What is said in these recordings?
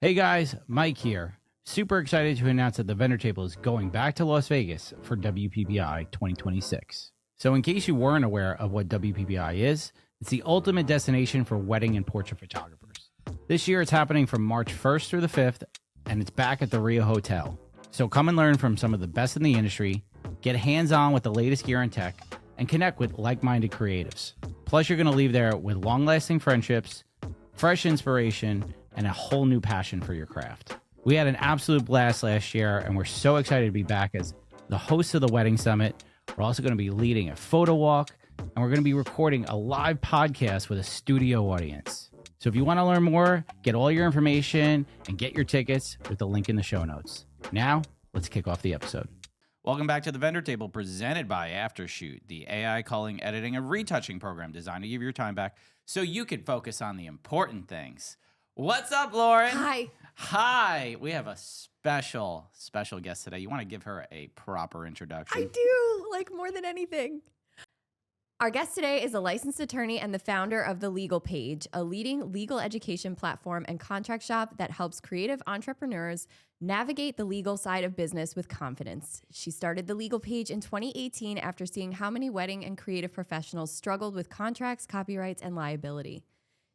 Hey guys, Mike here. Super excited to announce that the vendor table is going back to Las Vegas for WPBI 2026. So, in case you weren't aware of what WPBI is, it's the ultimate destination for wedding and portrait photographers. This year it's happening from March 1st through the 5th, and it's back at the Rio Hotel. So, come and learn from some of the best in the industry, get hands on with the latest gear and tech, and connect with like minded creatives. Plus, you're going to leave there with long lasting friendships, fresh inspiration, and a whole new passion for your craft. We had an absolute blast last year, and we're so excited to be back as the host of the Wedding Summit. We're also going to be leading a photo walk, and we're going to be recording a live podcast with a studio audience. So if you want to learn more, get all your information and get your tickets with the link in the show notes. Now, let's kick off the episode. Welcome back to the Vendor Table, presented by Aftershoot, the AI culling, editing, and retouching program designed to give your time back so you can focus on the important things. What's up, Lauren? Hi. Hi. We have a special guest today. You want to give her a proper introduction? I do, like more than anything. Our guest today is a licensed attorney and the founder of the Legal Paige, a leading legal education platform and contract shop that helps creative entrepreneurs navigate the legal side of business with confidence. She started the Legal Paige in 2018 after seeing how many wedding and creative professionals struggled with contracts, copyrights, and liability.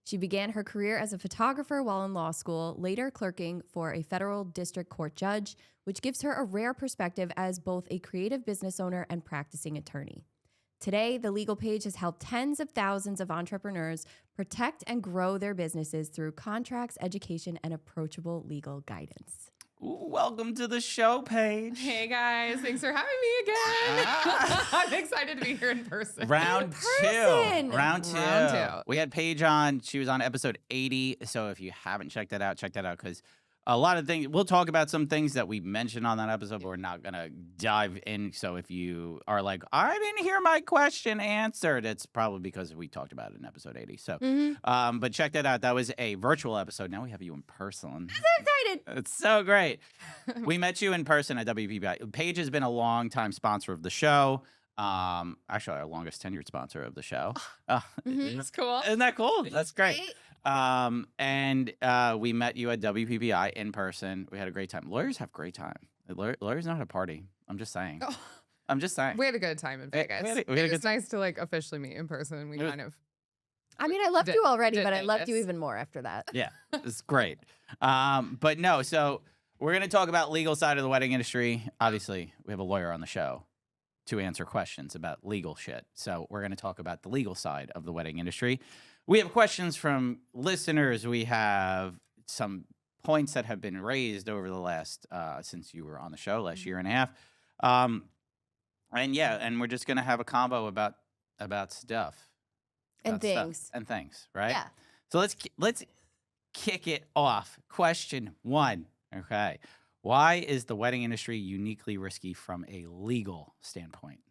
She began her career as a photographer while in law school, later clerking for a federal district court judge, which gives her a rare perspective as both a creative business owner and practicing attorney. Today, the Legal Paige has helped tens of thousands of entrepreneurs protect and grow their businesses through contracts, education, and approachable legal guidance. Welcome to the show, Paige. Hey guys, thanks for having me again. I'm excited to be here in person. Round person. two. Round two. Round two. We had Paige on. She was on episode 80. So if you haven't checked that out, check that out because a lot of things, we'll talk about some things that we mentioned on that episode, but we're not going to dive in. So if you are like, I didn't hear my question answered, it's probably because we talked about it in episode 80. So, but check that out. That was a virtual episode. Now we have you in person. I'm so excited. It's so great. We met you in person at WPBI. Paige has been a long-time sponsor of the show. Actually, our longest tenured sponsor of the show. That's cool. Isn't that cool? That's great. And we met you at WPBI in person. We had a great time. Lawyers have great time. Lawyers know how to party. I'm just saying. Oh. I'm just saying. We had a good time in Vegas. It's nice to like officially meet in person. We kind of. I mean, I loved you already, but I loved you Vegas. even more after that. Yeah, it's great. But no, so we're going to talk about legal side of the wedding industry. Obviously, we have a lawyer on the show to answer questions about legal shit. So we're going to talk about the legal side of the wedding industry. We have questions from listeners. We have some points that have been raised over the last, since you were on the show last year and a half. And yeah, and we're just going to have a combo about stuff. And About things. stuff and things, right? Yeah. So let's kick it off. Question 1. Okay. Why is the wedding industry uniquely risky from a legal standpoint?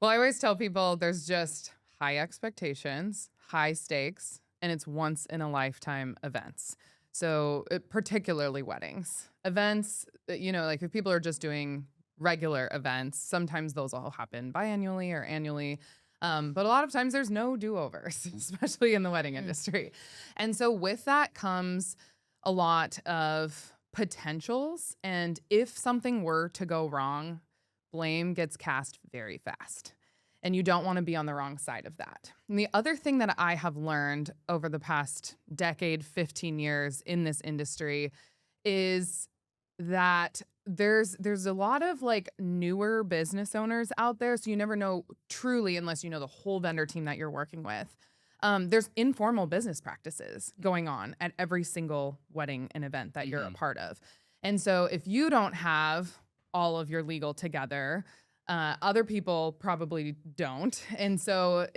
Well, I always tell people there's just high expectations, high stakes, and it's once in a lifetime events. So particularly weddings. Events, like if people are just doing regular events, sometimes those all happen biannually or annually. But a lot of times there's no do-overs, especially in the wedding industry. And so with that comes a lot of potentials. And if something were to go wrong, blame gets cast very fast. And you don't want to be on the wrong side of that. And the other thing that I have learned over the past decade, 15 years in this industry is that there's a lot of like newer business owners out there. So you never know truly unless you know the whole vendor team that you're working with. There's informal business practices going on at every single wedding and event that you're a part of. And so if you don't have all of your legal together, other people probably don't. And so,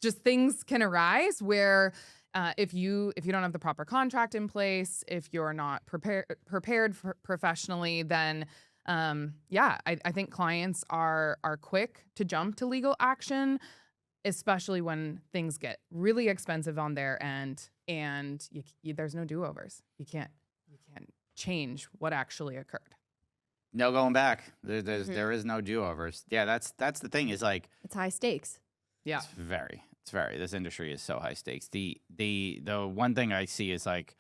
just things can arise where if you don't have the proper contract in place, if you're not prepared professionally, then I think clients are quick to jump to legal action, especially when things get really expensive on their end and there's no do-overs. You can't change what actually occurred. No going back. There is no do-overs. Yeah, that's the thing is like It's high stakes. Yeah. it's very. This industry is so high stakes. The one thing I see is like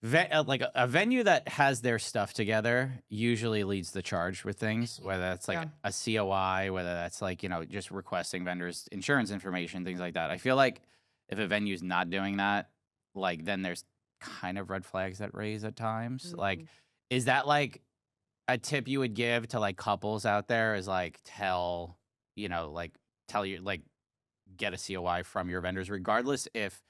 like a venue that has their stuff together usually leads the charge with things, whether that's like a COI, whether that's like, just requesting vendors insurance information, things like that. I feel like if a venue's not doing that, like then there's kind of red flags that raise at times. Like, is that like a tip you would give to like couples out there is like tell you, like get a COI from your vendors, regardless if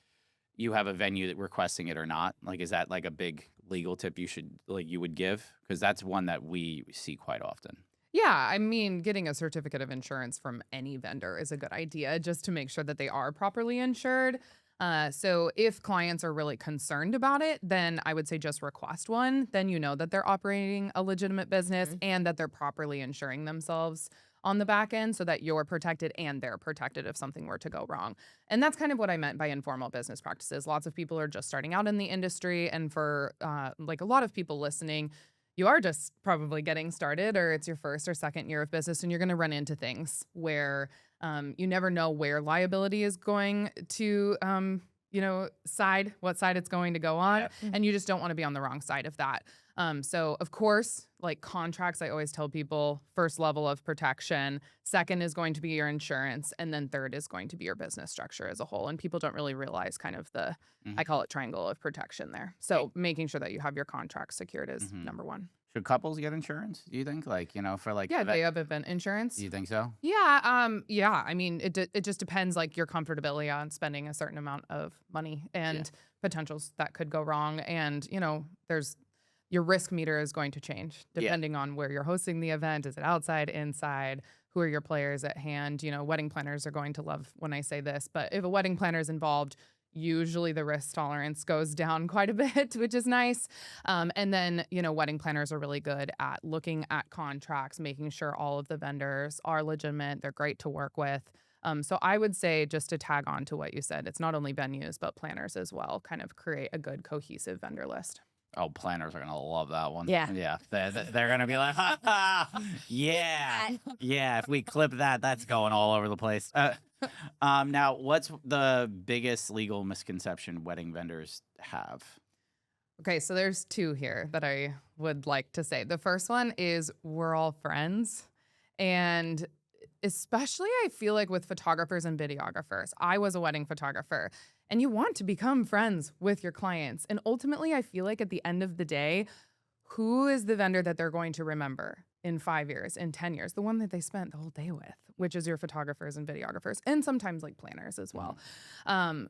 you have a venue that requesting it or not? Like, is that like a big legal tip you would give? Because that's one that we see quite often. Yeah, I mean, getting a certificate of insurance from any vendor is a good idea just to make sure that they are properly insured. So if clients are really concerned about it, then I would say just request one. Then you know that they're operating a legitimate business and that they're properly insuring themselves on the back end so that you're protected and they're protected if something were to go wrong. And that's kind of what I meant by informal business practices. Lots of people are just starting out in the industry. And for like a lot of people listening, you are just probably getting started, or it's your first or second year of business, and you're going to run into things where you never know where liability is going to, what side it's going to go on. And you just don't want to be on the wrong side of that. So of course, like contracts, I always tell people first level of protection, second is going to be your insurance, and then third is going to be your business structure as a whole. And people don't really realize kind of I call it triangle of protection there. So making sure that you have your contracts secured is number one. Should couples get insurance, do you think? Like, for like... Yeah, they have event insurance. Do you think so? Yeah. Yeah. I mean, it just depends, like, your comfortability on spending a certain amount of money and potentials that could go wrong. And, your risk meter is going to change depending on where you're hosting the event. Is it outside, inside? Who are your players at hand? Wedding planners are going to love when I say this, but if a wedding planner is involved, usually the risk tolerance goes down quite a bit, which is nice. And then, wedding planners are really good at looking at contracts, making sure all of the vendors are legitimate. They're great to work with. So I would say, just to tag on to what you said, it's not only venues, but planners as well, kind of create a good cohesive vendor list. Oh, planners are going to love that one. Yeah. Yeah. They're going to be like, yeah. Yeah. If we clip that, that's going all over the place. Now, what's the biggest legal misconception wedding vendors have? Okay, so there's two here that I would like to say. The first one is we're all friends. And especially I feel like with photographers and videographers. I was a wedding photographer. And you want to become friends with your clients. And ultimately, I feel like at the end of the day, who is the vendor that they're going to remember in 5 years, in 10 years? The one that they spent the whole day with, which is your photographers and videographers, and sometimes like planners as well.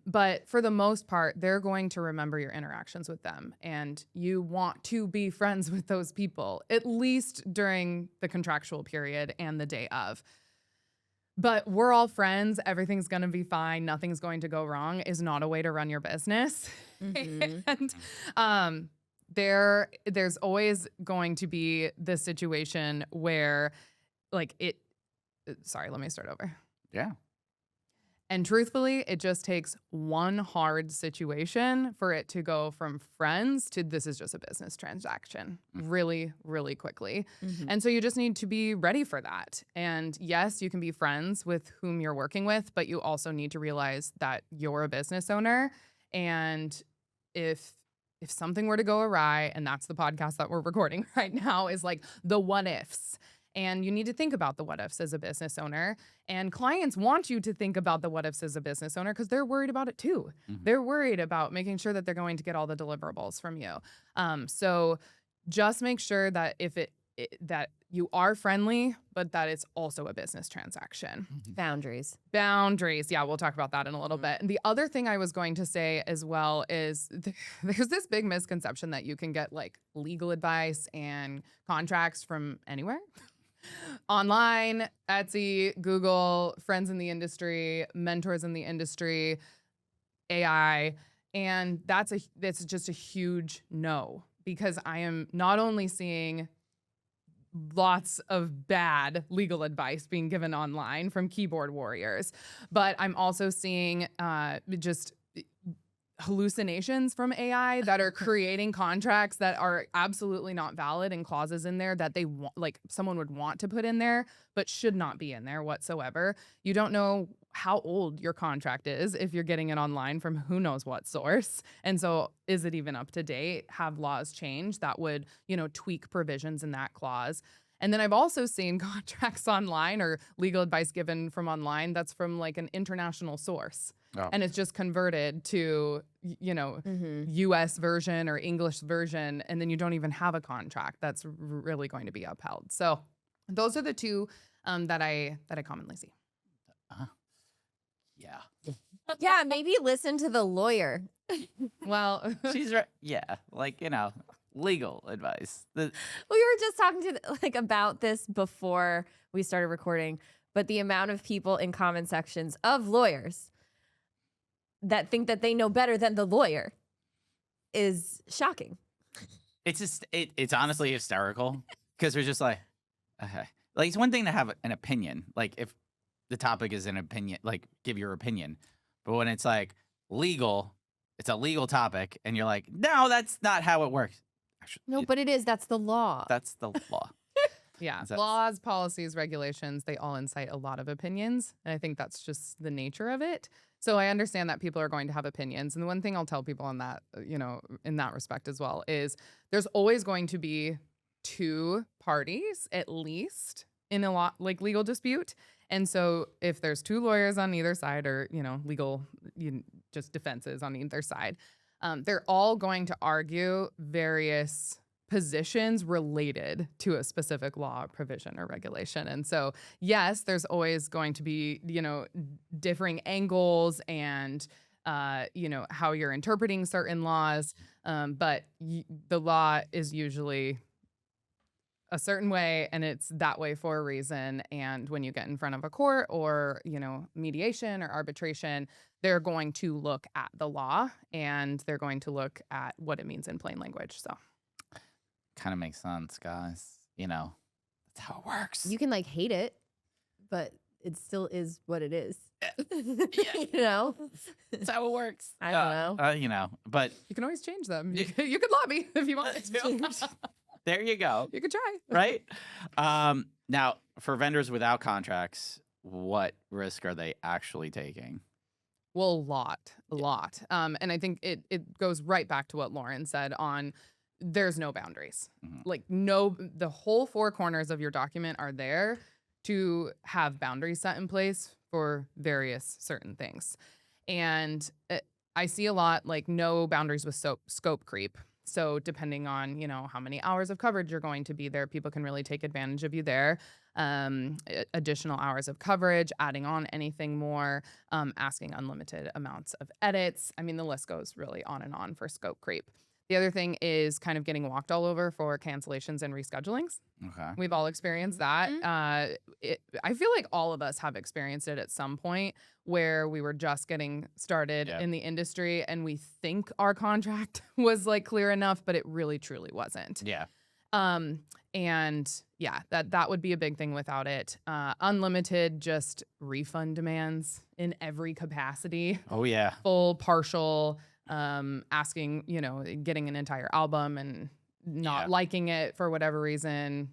But for the most part, they're going to remember your interactions with them. And you want to be friends with those people, at least during the contractual period and the day of. But we're all friends. Everything's going to be fine. Nothing's going to go wrong is not a way to run your business. And there's always going to be this situation where sorry, let me start over. Yeah. And truthfully, it just takes one hard situation for it to go from friends to this is just a business transaction really, really quickly. And so you just need to be ready for that. And yes, you can be friends with whom you're working with, but you also need to realize that you're a business owner. And if something were to go awry, and that's the podcast that we're recording right now, is like the what ifs. And you need to think about the what ifs as a business owner. And clients want you to think about the what ifs as a business owner because they're worried about it too. They're worried about making sure that they're going to get all the deliverables from you. So just make sure that that you are friendly, but that it's also a business transaction. Boundaries. Yeah, we'll talk about that in a little bit. And the other thing I was going to say as well is there's this big misconception that you can get like legal advice and contracts from anywhere. Online, Etsy, Google, friends in the industry, mentors in the industry, AI. And that's just a huge no, because I am not only seeing lots of bad legal advice being given online from keyboard warriors, but I'm also seeing just hallucinations from AI that are creating contracts that are absolutely not valid, and clauses in there that they want, like someone would want to put in there, but should not be in there whatsoever. You don't know how old your contract is if you're getting it online from who knows what source. And so is it even up to date? Have laws changed that would, tweak provisions in that clause? And then I've also seen contracts online or legal advice given from online that's from like an international source. Oh. And it's just converted to, US version or English version. And then you don't even have a contract that's really going to be upheld. So those are the two that I commonly see. Yeah. Yeah, maybe listen to the lawyer. Well, She's right. Yeah. Like, legal advice. We were just talking about this before we started recording, but the amount of people in comment sections of lawyers that think that they know better than the lawyer is shocking. It's just, it's honestly hysterical because we're just like, okay. Like, it's one thing to have an opinion. Like, if the topic is an opinion, like, give your opinion. But when it's like legal, it's a legal topic, and you're like, no, that's not how it works. Actually, No, but it is. That's the law. that's the law. yeah, That's- laws, policies, regulations, they all incite a lot of opinions. And I think that's just the nature of it. So I understand that people are going to have opinions. And the one thing I'll tell people on that, in that respect as well, is there's always going to be two parties at least in a legal dispute. And so if there's two lawyers on either side or, legal just defenses on either side, they're all going to argue various positions related to a specific law, provision, or regulation. And so, yes, there's always going to be, differing angles and, how you're interpreting certain laws. But the law is usually a certain way, and it's that way for a reason. And when you get in front of a court or, mediation or arbitration, they're going to look at the law and they're going to look at what it means in plain language. So Kind of makes sense, guys. That's how it works. You can hate it, but it still is what it is. Yeah. That's how it works. I don't know. But you can always change them. You could lobby if you want to. there you go. You could try. Right? Now, for vendors without contracts, what risk are they actually taking? Well, a lot. And I think it goes right back to what Lauren said on there's no boundaries. Mhm. The whole four corners of your document are there to have boundaries set in place for various certain things. And I see a lot no boundaries with scope creep. So depending on, how many hours of coverage you're going to be there, people can really take advantage of you there. Additional hours of coverage, adding on anything more, asking unlimited amounts of edits. I mean, the list goes really on and on for scope creep. The other thing is kind of getting walked all over for cancellations and reschedulings. Okay. We've all experienced that. Mm-hmm. I feel like all of us have experienced it at some point where we were just getting started Yep. in the industry and we think our contract was clear enough, but it really truly wasn't. Yeah. And yeah, that would be a big thing without it. Unlimited just refund demands in every capacity, Oh, yeah. full, partial, asking, getting an entire album and not Yeah. liking it for whatever reason,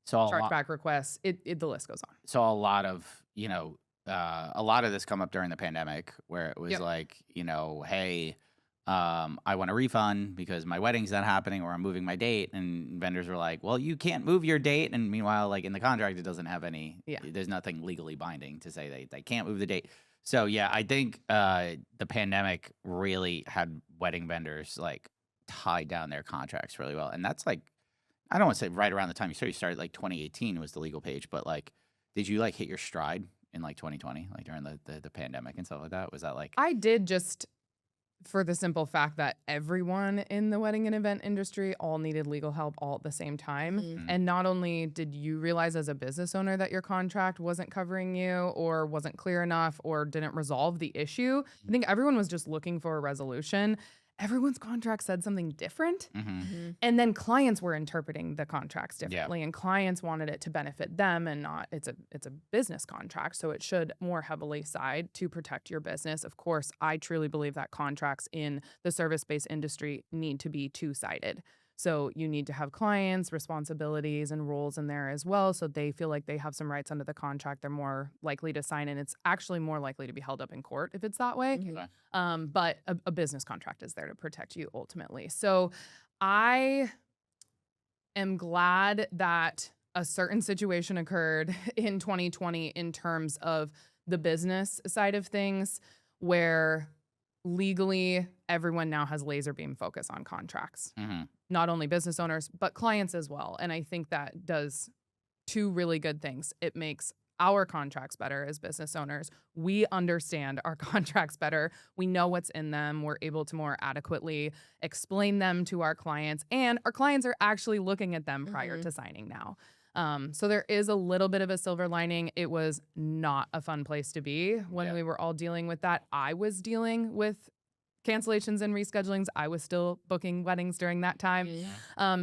So chargeback requests. The list goes on. So a lot of a lot of this come up during the pandemic where it was Yep. hey, I want a refund because my wedding's not happening or I'm moving my date, and vendors were like, well, you can't move your date, and meanwhile in the contract it doesn't have any. Yeah. There's nothing legally binding to say they can't move the date. So yeah, I think the pandemic really had wedding vendors tie down their contracts really well, and that's I don't want to say right around the time you started 2018 was the Legal Page, but did you hit your stride in 2020 during the pandemic and stuff like that? Was that I did, just for the simple fact that everyone in the wedding and event industry all needed legal help all at the same time. Mhm. And not only did you realize as a business owner that your contract wasn't covering you or wasn't clear enough or didn't resolve the issue, I think everyone was just looking for a resolution. Everyone's contract said something different. Mhm. And then clients were interpreting the contracts Yeah. differently, and clients wanted it to benefit them and not. It's a business contract, so it should more heavily side to protect your business. Of course, I truly believe that contracts in the service-based industry need to be two-sided. So you need to have clients, responsibilities, and roles in there as well. So they feel like they have some rights under the contract. They're more likely to sign, and it's actually more likely to be held up in court if it's that way. But a business contract is there to protect you ultimately. So I am glad that a certain situation occurred in 2020 in terms of the business side of things, where legally everyone now has laser beam focus on contracts. Not only business owners, but clients as well. And I think that does two really good things. It makes our contracts better as business owners. We understand our contracts better. We know what's in them. We're able to more adequately explain them to our clients, and our clients are actually looking at them prior to signing now. So there is a little bit of a silver lining. It was not a fun place to be when we were all dealing with that. I was dealing with cancellations and reschedulings. I was still booking weddings during that time.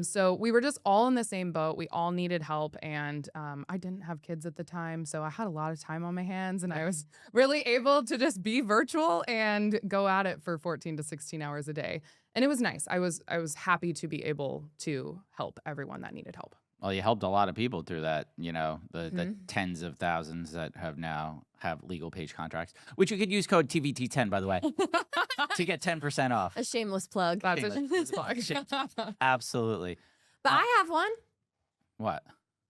So we were just all in the same boat. We all needed help. And I didn't have kids at the time, so I had a lot of time on my hands, and I was really able to just be virtual and go at it for 14 to 16 hours a day. And it was nice. I was happy to be able to help everyone that needed help. Well, you helped a lot of people through that, the tens of thousands that have Legal Paige contracts, which you could use code TVT10, by the way, to get 10% off. A shameless plug. That's a shameless plug. Absolutely. But I have one. What?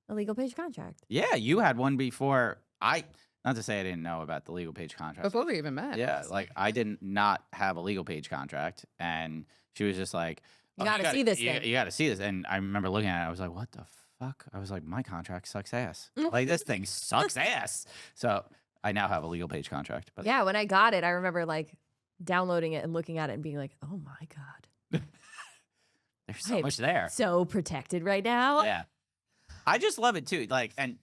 A Legal Paige contract. Yeah, you had one before. Not to say I didn't know about the Legal Paige contract. Before we even met. Yeah, like I did not have a Legal Paige contract, and she was just like, You gotta see this thing. You got to see this. And I remember looking at it, I was like, what the fuck? I was like, my contract sucks ass. Like, this thing sucks ass. So I now have a Legal Paige contract. But Yeah, when I got it, I remember like downloading it and looking at it and being like, oh my God. there's so much there. So protected right now. Yeah. I just love it too. Like, and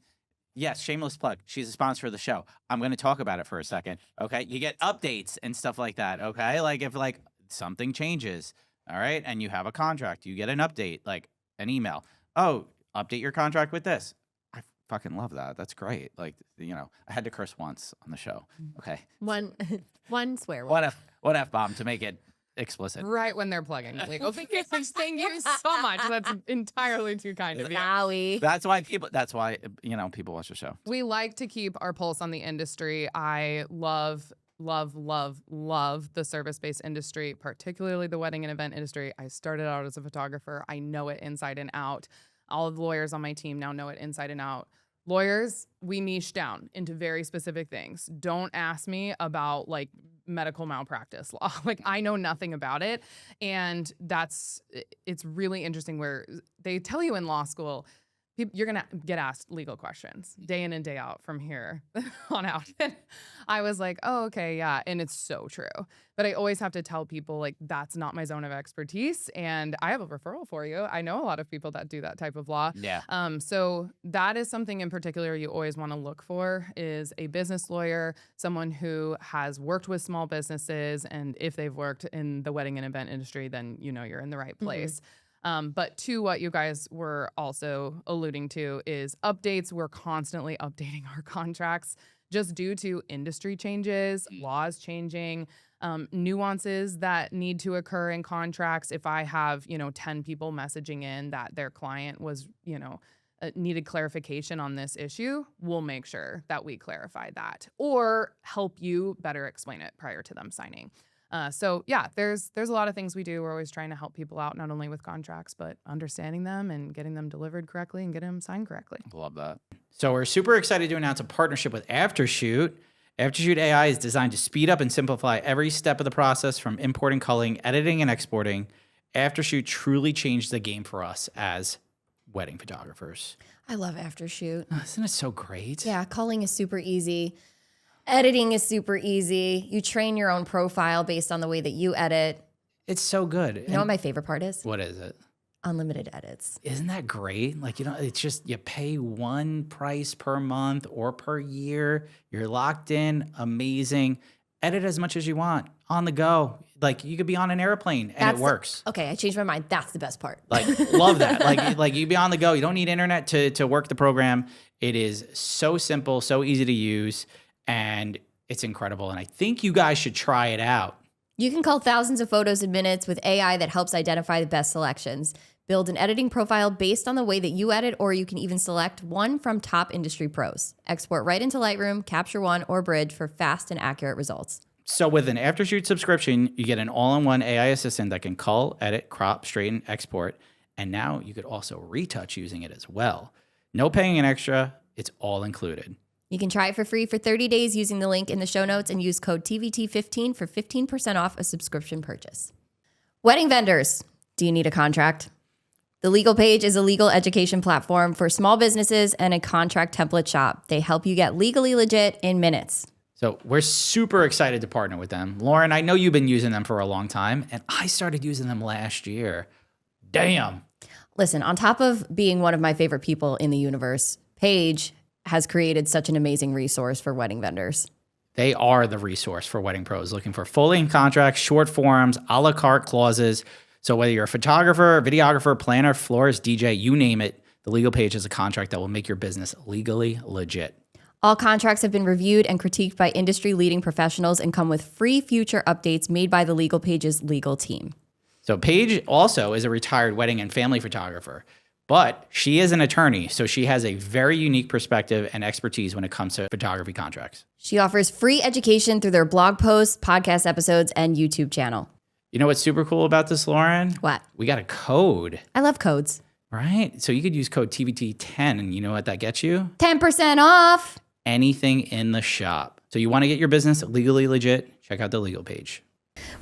yes, shameless plug. She's a sponsor of the show. I'm going to talk about it for a second. Okay. You get updates and stuff like that. Okay. Like if like something changes, all right, and you have a contract, you get an update, like an email. Oh, update your contract with this. I fucking love that. That's great. Like, I had to curse once on the show. Okay. One swear word. One F-bomb to make it explicit. Right when they're plugging. Legal Paige. Thank you so much. That's entirely too kind of you. Wowie. That's why people watch the show. We like to keep our pulse on the industry. I love the service-based industry, particularly the wedding and event industry. I started out as a photographer. I know it inside and out. All of the lawyers on my team now know it inside and out. Lawyers, we niche down into very specific things. Don't ask me about like medical malpractice law. Like I know nothing about it. And it's really interesting where they tell you in law school, you're going to get asked legal questions day in and day out from here on out. I was like, oh, okay, yeah. And it's so true. But I always have to tell people, like, that's not my zone of expertise. And I have a referral for you. I know a lot of people that do that type of law. Yeah. So that is something in particular you always want to look for is a business lawyer, someone who has worked with small businesses. And if they've worked in the wedding and event industry, then you're in the right place. But to what you guys were also alluding to is updates. We're constantly updating our contracts just due to industry changes, laws changing, nuances that need to occur in contracts. If I have, 10 people messaging in that their client was, needed clarification on this issue, we'll make sure that we clarify that or help you better explain it prior to them signing. So yeah, there's a lot of things we do. We're always trying to help people out, not only with contracts, but understanding them and getting them delivered correctly and getting them signed correctly. Love that. So we're super excited to announce a partnership with Aftershoot. Aftershoot AI is designed to speed up and simplify every step of the process from importing, culling, editing, and exporting. Aftershoot truly changed the game for us as wedding photographers. I love Aftershoot. Isn't it so great? Yeah, culling is super easy. Editing is super easy. You train your own profile based on the way that you edit. It's so good. You know what my favorite part is? What is it? Unlimited edits. Isn't that great? Like, it's just you pay one price per month or per year. You're locked in. Amazing. Edit as much as you want on the go. Like you could be on an airplane and it works. Okay, I changed my mind. That's the best part. Like love that. Like you be on the go. You don't need internet to work the program. It is so simple, so easy to use. And it's incredible. And I think you guys should try it out. You can cull thousands of photos in minutes with AI that helps identify the best selections. Build an editing profile based on the way that you edit, or you can even select one from top industry pros. Export right into Lightroom, Capture One, or Bridge for fast and accurate results. So with an Aftershoot subscription, you get an all-in-one AI assistant that can cull, edit, crop, straighten, export, and now you could also retouch using it as well. No paying an extra, it's all included. You can try it for free for 30 days using the link in the show notes and use code TVT15 for 15% off a subscription purchase. Wedding vendors, do you need a contract? The Legal Paige is a legal education platform for small businesses and a contract template shop. They help you get legally legit in minutes. So we're super excited to partner with them. Lauren, I know you've been using them for a long time, and I started using them last year. Damn. Listen, on top of being one of my favorite people in the universe, Paige has created such an amazing resource for wedding vendors. They are the resource for wedding pros looking for full-length contracts, short forms, a la carte clauses. So whether you're a photographer, videographer, planner, florist, DJ, you name it, the Legal Paige is a contract that will make your business legally legit. All contracts have been reviewed and critiqued by industry-leading professionals and come with free future updates made by the Legal Paige's legal team. So Paige also is a retired wedding and family photographer, but she is an attorney, so she has a very unique perspective and expertise when it comes to photography contracts. She offers free education through their blog posts, podcast episodes, and YouTube channel. You know what's super cool about this, Lauren? What? We got a code, I love codes. right? So you could use code TVT10, and you know what that gets you? 10% off. Anything in the shop. So you want to get your business legally legit? Check out the Legal Paige.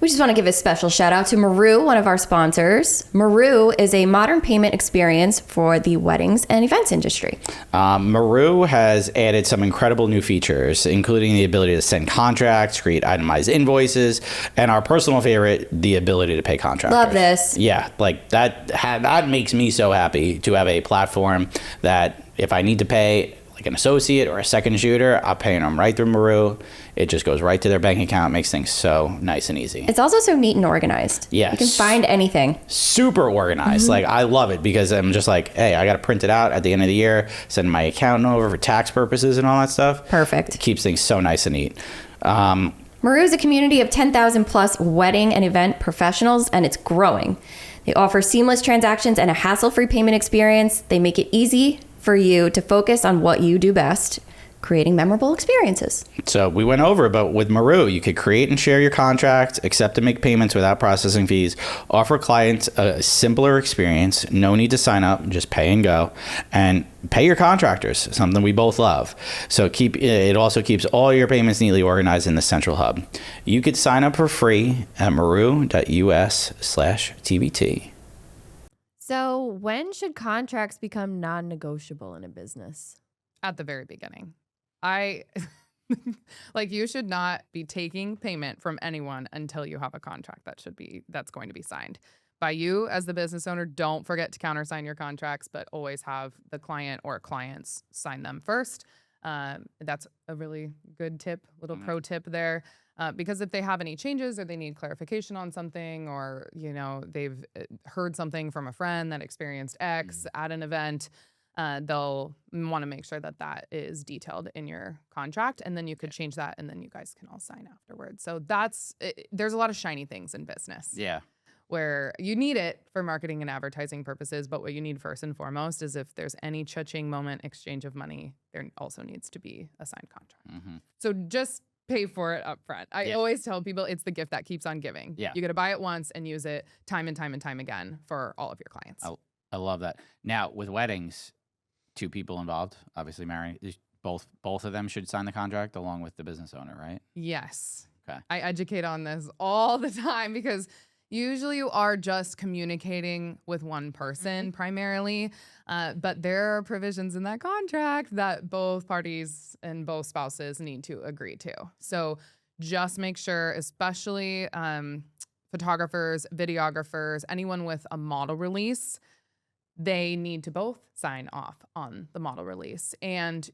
We just want to give a special shout out to Maru, one of our sponsors. Maru is a modern payment experience for the weddings and events industry. Maru has added some incredible new features, including the ability to send contracts, create itemized invoices, and our personal favorite, the ability to pay contractors. Love this. Yeah, like that makes me so happy to have a platform that if I need to pay like an associate or a second shooter, I'm paying them right through Maru. It just goes right to their bank account, makes things so nice and easy. It's also so neat and organized. Yes. You can find anything. Super organized. Like, I love it because I'm just like, hey, I got to print it out at the end of the year, send my accountant over for tax purposes and all that stuff. Perfect. It keeps things so nice and neat. Maru is a community of 10,000 plus wedding and event professionals, and it's growing. They offer seamless transactions and a hassle-free payment experience. They make it easy for you to focus on what you do best, creating memorable experiences. So we went over, but with Maru, you could create and share your contract, accept and make payments without processing fees, offer clients a simpler experience, no need to sign up, just pay and go, and pay your contractors, something we both love. So it also keeps all your payments neatly organized in the central hub. You could sign up for free at maru.us/TBT. So when should contracts become non-negotiable in a business? At the very beginning. You should not be taking payment from anyone until you have a contract that's going to be signed by you as the business owner. Don't forget to countersign your contracts, but always have the client or clients sign them first. That's a really good tip, little pro tip there. Because if they have any changes or they need clarification on something, or, they've heard something from a friend that experienced X at an event, they'll want to make sure that is detailed in your contract, and then you could change that, and then you guys can all sign afterwards. So there's a lot of shiny things in business. Yeah. Where you need it for marketing and advertising purposes, but what you need first and foremost is if there's any cha-ching moment, exchange of money, there also needs to be a signed contract. Mm-hmm. So just pay for it up front. I always tell people it's the gift that keeps on giving. Yeah. You got to buy it once and use it time and time and time again for all of your clients. I love that. Now, with weddings, 2 people involved, obviously married, both of them should sign the contract along with the business owner, right? Yes. Okay. I educate on this all the time because usually you are just communicating with one person primarily, but there are provisions in that contract that both parties and both spouses need to agree to. So just make sure, especially photographers, videographers, anyone with a model release, they need to both sign off on the model release and,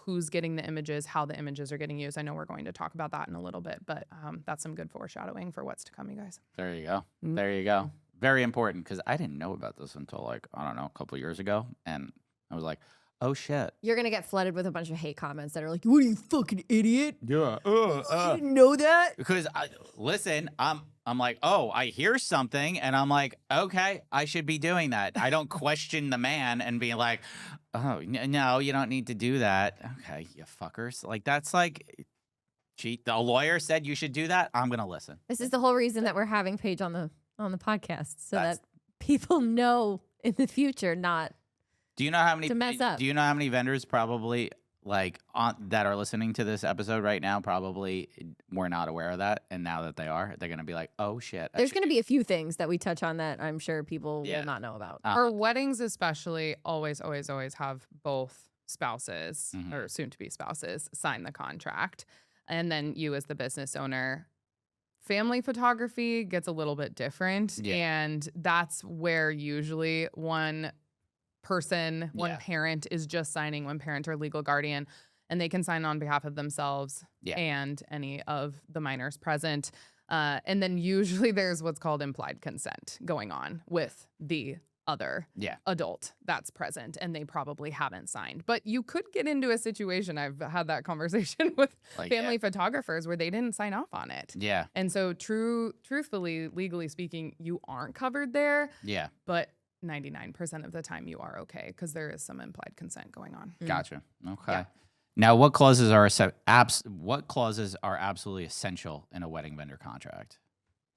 who's getting the images, how the images are getting used. I know we're going to talk about that in a little bit, but that's some good foreshadowing for what's to come, you guys. There you go. There you go. Very important, because I didn't know about this until a couple of years ago. And I was like, oh shit. You're going to get flooded with a bunch of hate comments that are like, what are you, fucking idiot? Yeah. You didn't know that? Because listen, I'm like, oh, I hear something, and I'm like, okay, I should be doing that. I don't question the man and be like, oh no, you don't need to do that. Okay, you fuckers. Like that's like, gee, the lawyer said you should do that. I'm gonna listen. This is the whole reason that we're having Paige on the podcast, so That's- that people know in the future not Do you know how many to mess up. Do you know how many vendors probably like that are listening to this episode right now probably were not aware of that, and now that they are, they're gonna be like, oh shit. There's going to be a few things that we touch on that I'm sure people Yeah. will not know about. For weddings especially, always have both spouses Mhm. or soon to be spouses sign the contract. And then you as the business owner. Family photography gets a little bit different. Yeah. And that's where usually one Yeah. parent is just signing, one parent or legal guardian, and they can sign on behalf of themselves Yeah. and any of the minors present. And then usually there's what's called implied consent going on with the other Yeah. adult that's present, and they probably haven't signed. But you could get into a situation, I've had that conversation with Like, family photographers where they didn't sign off on it. Yeah. And so truthfully, legally speaking, you aren't covered there, Yeah. but 99% of the time you are okay because there is some implied consent going on. Gotcha. Okay. Yeah. Now, what clauses are absolutely essential in a wedding vendor contract?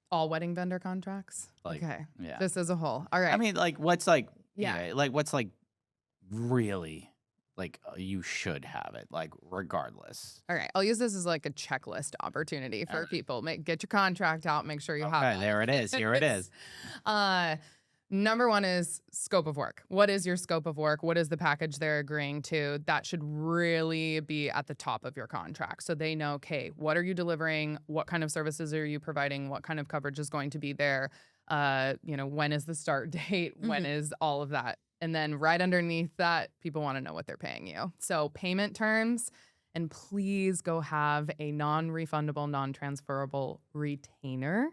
All wedding vendor contracts? Like, okay. yeah. Just as a whole. All right. I mean, like, what's like, Yeah. like, what's like, really, like, you should have it, like, regardless. All right. I'll use this as like a checklist opportunity for Alright. people. Get your contract out. Make sure you have Okay, that. there it is. Here it is. Number one is scope of work. What is your scope of work? What is the package they're agreeing to? That should really be at the top of your contract. So they know, okay, what are you delivering? What kind of services are you providing? What kind of coverage is going to be there? When is the start date? When is all of that? And then right underneath that, people want to know what they're paying you. So payment terms, and please go have a non-refundable, non-transferable retainer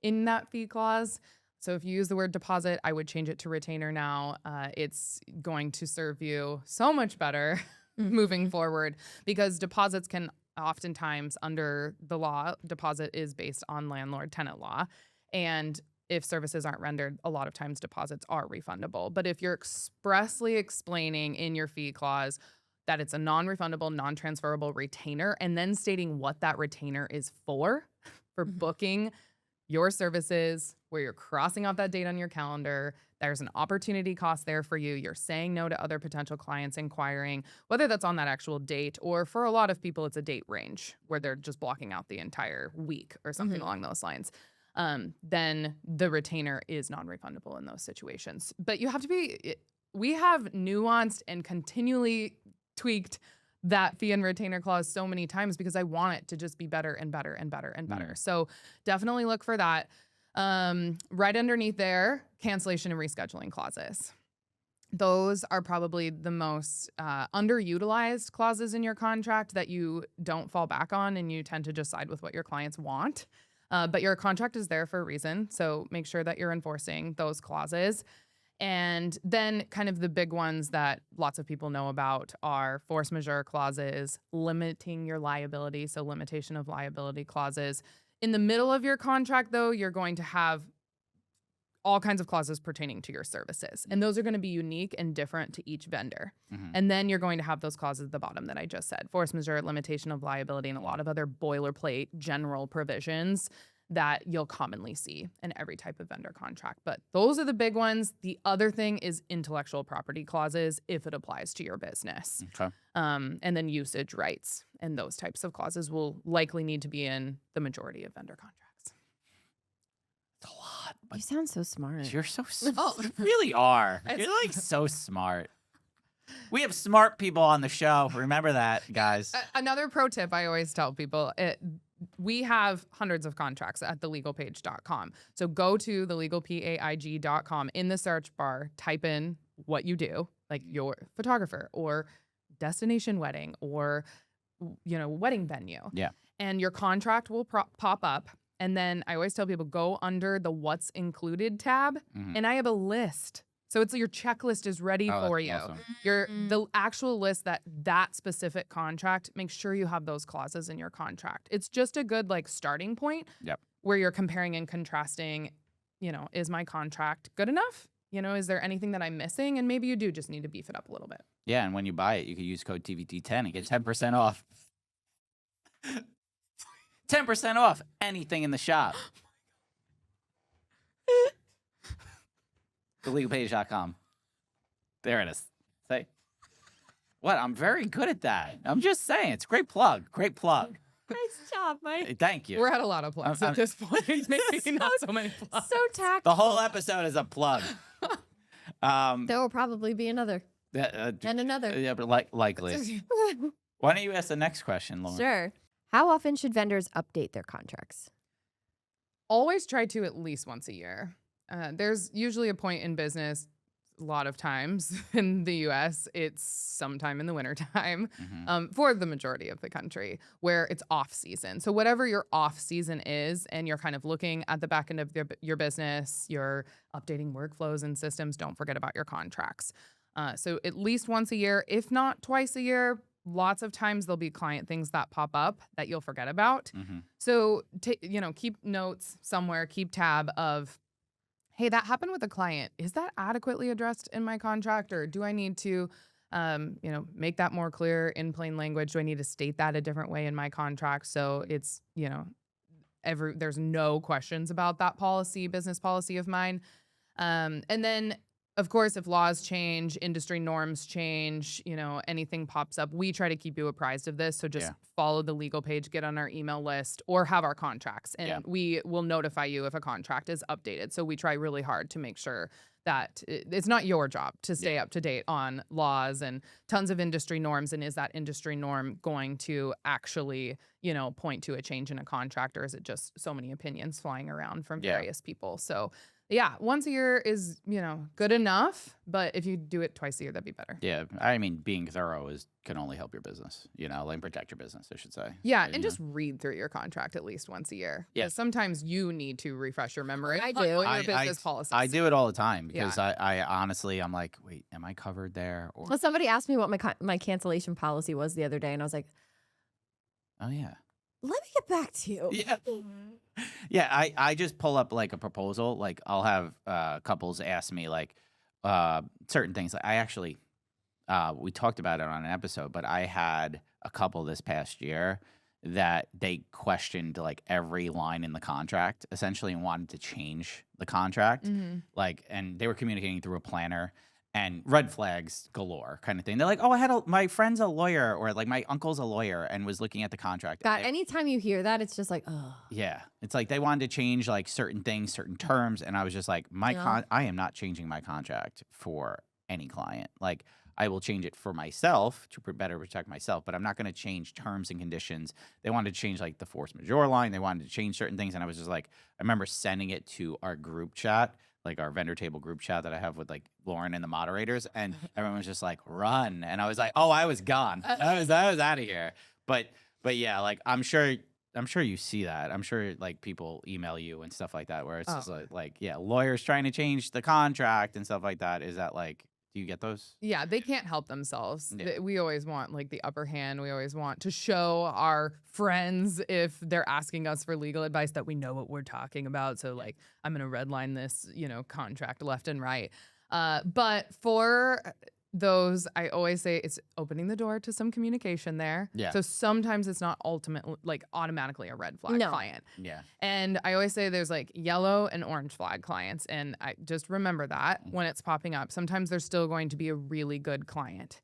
in that fee clause. So if you use the word deposit, I would change it to retainer now. It's going to serve you so much better moving forward, because deposits can oftentimes, under the law, deposit is based on landlord-tenant law. And if services aren't rendered, a lot of times deposits are refundable. But if you're expressly explaining in your fee clause that it's a non-refundable, non-transferable retainer, and then stating what that retainer is for booking your services, where you're crossing off that date on your calendar, there's an opportunity cost there for you. You're saying no to other potential clients inquiring, whether that's on that actual date, or for a lot of people, it's a date range where they're just blocking out the entire week or something along those lines. Then the retainer is non-refundable in those situations. But you have to we have nuanced and continually tweaked that fee and retainer clause so many times because I want it to just be better and better and better and better. So definitely look for that. Right underneath there, cancellation and rescheduling clauses. Those are probably the most underutilized clauses in your contract that you don't fall back on, and you tend to just side with what your clients want. But your contract is there for a reason, so make sure that you're enforcing those clauses. And then kind of the big ones that lots of people know about are force majeure clauses, limiting your liability, so limitation of liability clauses. In the middle of your contract, though, you're going to have all kinds of clauses pertaining to your services. And those are going to be unique and different to each vendor. And then you're going to have those clauses at the bottom that I just said, force majeure, limitation of liability, and a lot of other boilerplate general provisions that you'll commonly see in every type of vendor contract. But those are the big ones. The other thing is intellectual property clauses, if it applies to your business. Okay. And then usage rights, and those types of clauses will likely need to be in the majority of vendor contracts. It's a lot. You sound so smart. You're so smart. You really are. You're like so smart. We have smart people on the show. Remember that, guys. Another pro tip I always tell people, we have hundreds of contracts at thelegalpaige.com. So go to thelegalpaige.com. In the search bar, type in what you do, like your photographer or destination wedding or, wedding venue. Yeah. And your contract will pop up. And then I always tell people, go under the what's included tab. And I have a list So it's your checklist is ready Oh, for that's you. awesome. The actual list that specific contract, make sure you have those clauses in your contract. It's just a good like starting point. Yep. Where you're comparing and contrasting, is my contract good enough? Is there anything that I'm missing? And maybe you do just need to beef it up a little bit. Yeah, and when you buy it, you can use code TVT10 and get 10% off. 10% off anything in the shop. Legalpaige.com. There it is. Say. What? I'm very good at that. I'm just saying. It's a great plug. Great plug. Nice job, Mike. Thank you. We're at a lot of plugs at this point. Maybe not so many plugs. So tactful. The whole episode is a plug. There will probably be another and another. Yeah, but likely. Why don't you ask the next question, Lauren? Sure. How often should vendors update their contracts? Always try to at least once a year. There's usually a point in business, a lot of times in the US, it's sometime in the wintertime for the majority of the country where it's off season. So whatever your off season is, and you're kind of looking at the back end of your business, you're updating workflows and systems, don't forget about your contracts. So at least once a year, if not twice a year. Lots of times there'll be client things that pop up that you'll forget about. So, keep notes somewhere, keep tab of, hey, that happened with a client. Is that adequately addressed in my contract? Or do I need to, make that more clear in plain language? Do I need to state that a different way in my contract? So it's, there's no questions about that business policy of mine. And then of course, if laws change, industry norms change, anything pops up, we try to keep you apprised of this. So just follow the legal page, get on our email list, or have our contracts. And we will notify you if a contract is updated. So we try really hard to make sure that it's not your job to stay up to date on laws and tons of industry norms. And is that industry norm going to actually, point to a change in a contract, or is it just so many opinions flying around from various people? So yeah, once a year is, good enough, but if you do it twice a year, that'd be better. Yeah, I mean, being thorough can only help your business, protect your business, I should say. Yeah, and just read through your contract at least once a year. Yeah. Sometimes you need to refresh your memory. I do. On your business policies. I do it all the time because I honestly, I'm like, wait, am I covered there? Or... Well, somebody asked me what my cancellation policy was the other day, and I was like, oh, yeah. Let me get back to you. Yeah. Yeah, I just pull up like a proposal. Like I'll have couples ask me like certain things. I actually, we talked about it on an episode, but I had a couple this past year that they questioned like every line in the contract essentially and wanted to change the contract. And they were communicating through a planner. And red flags galore kind of thing. They're like, oh, my friend's a lawyer, or like my uncle's a lawyer and was looking at the contract. God, anytime you hear that, it's just like, oh. Yeah. It's like they wanted to change like certain things, certain terms. And I was just like, I am not changing my contract for any client. Like I will change it for myself to better protect myself, but I'm not going to change terms and conditions. They wanted to change like the force majeure line. They wanted to change certain things. And I was just like, I remember sending it to our group chat, like our vendor table group chat that I have with like Lauren and the moderators, and everyone was just like, run. And I was like, oh, I was gone. I was out of here. But yeah, like I'm sure you see that. I'm sure like people email you and stuff like that where it's just like, yeah, lawyers trying to change the contract and stuff like that. Is that like, do you get those? Yeah, they can't help themselves. Yeah. We always want like the upper hand. We always want to show our friends if they're asking us for legal advice that we know what we're talking about. So like, I'm going to redline this, contract left and right. But for those, I always say it's opening the door to some communication there. Yeah. So sometimes it's not automatically a red flag client. Yeah. And I always say there's like yellow and orange flag clients. And I just remember that when it's popping up, sometimes there's still going to be a really good client.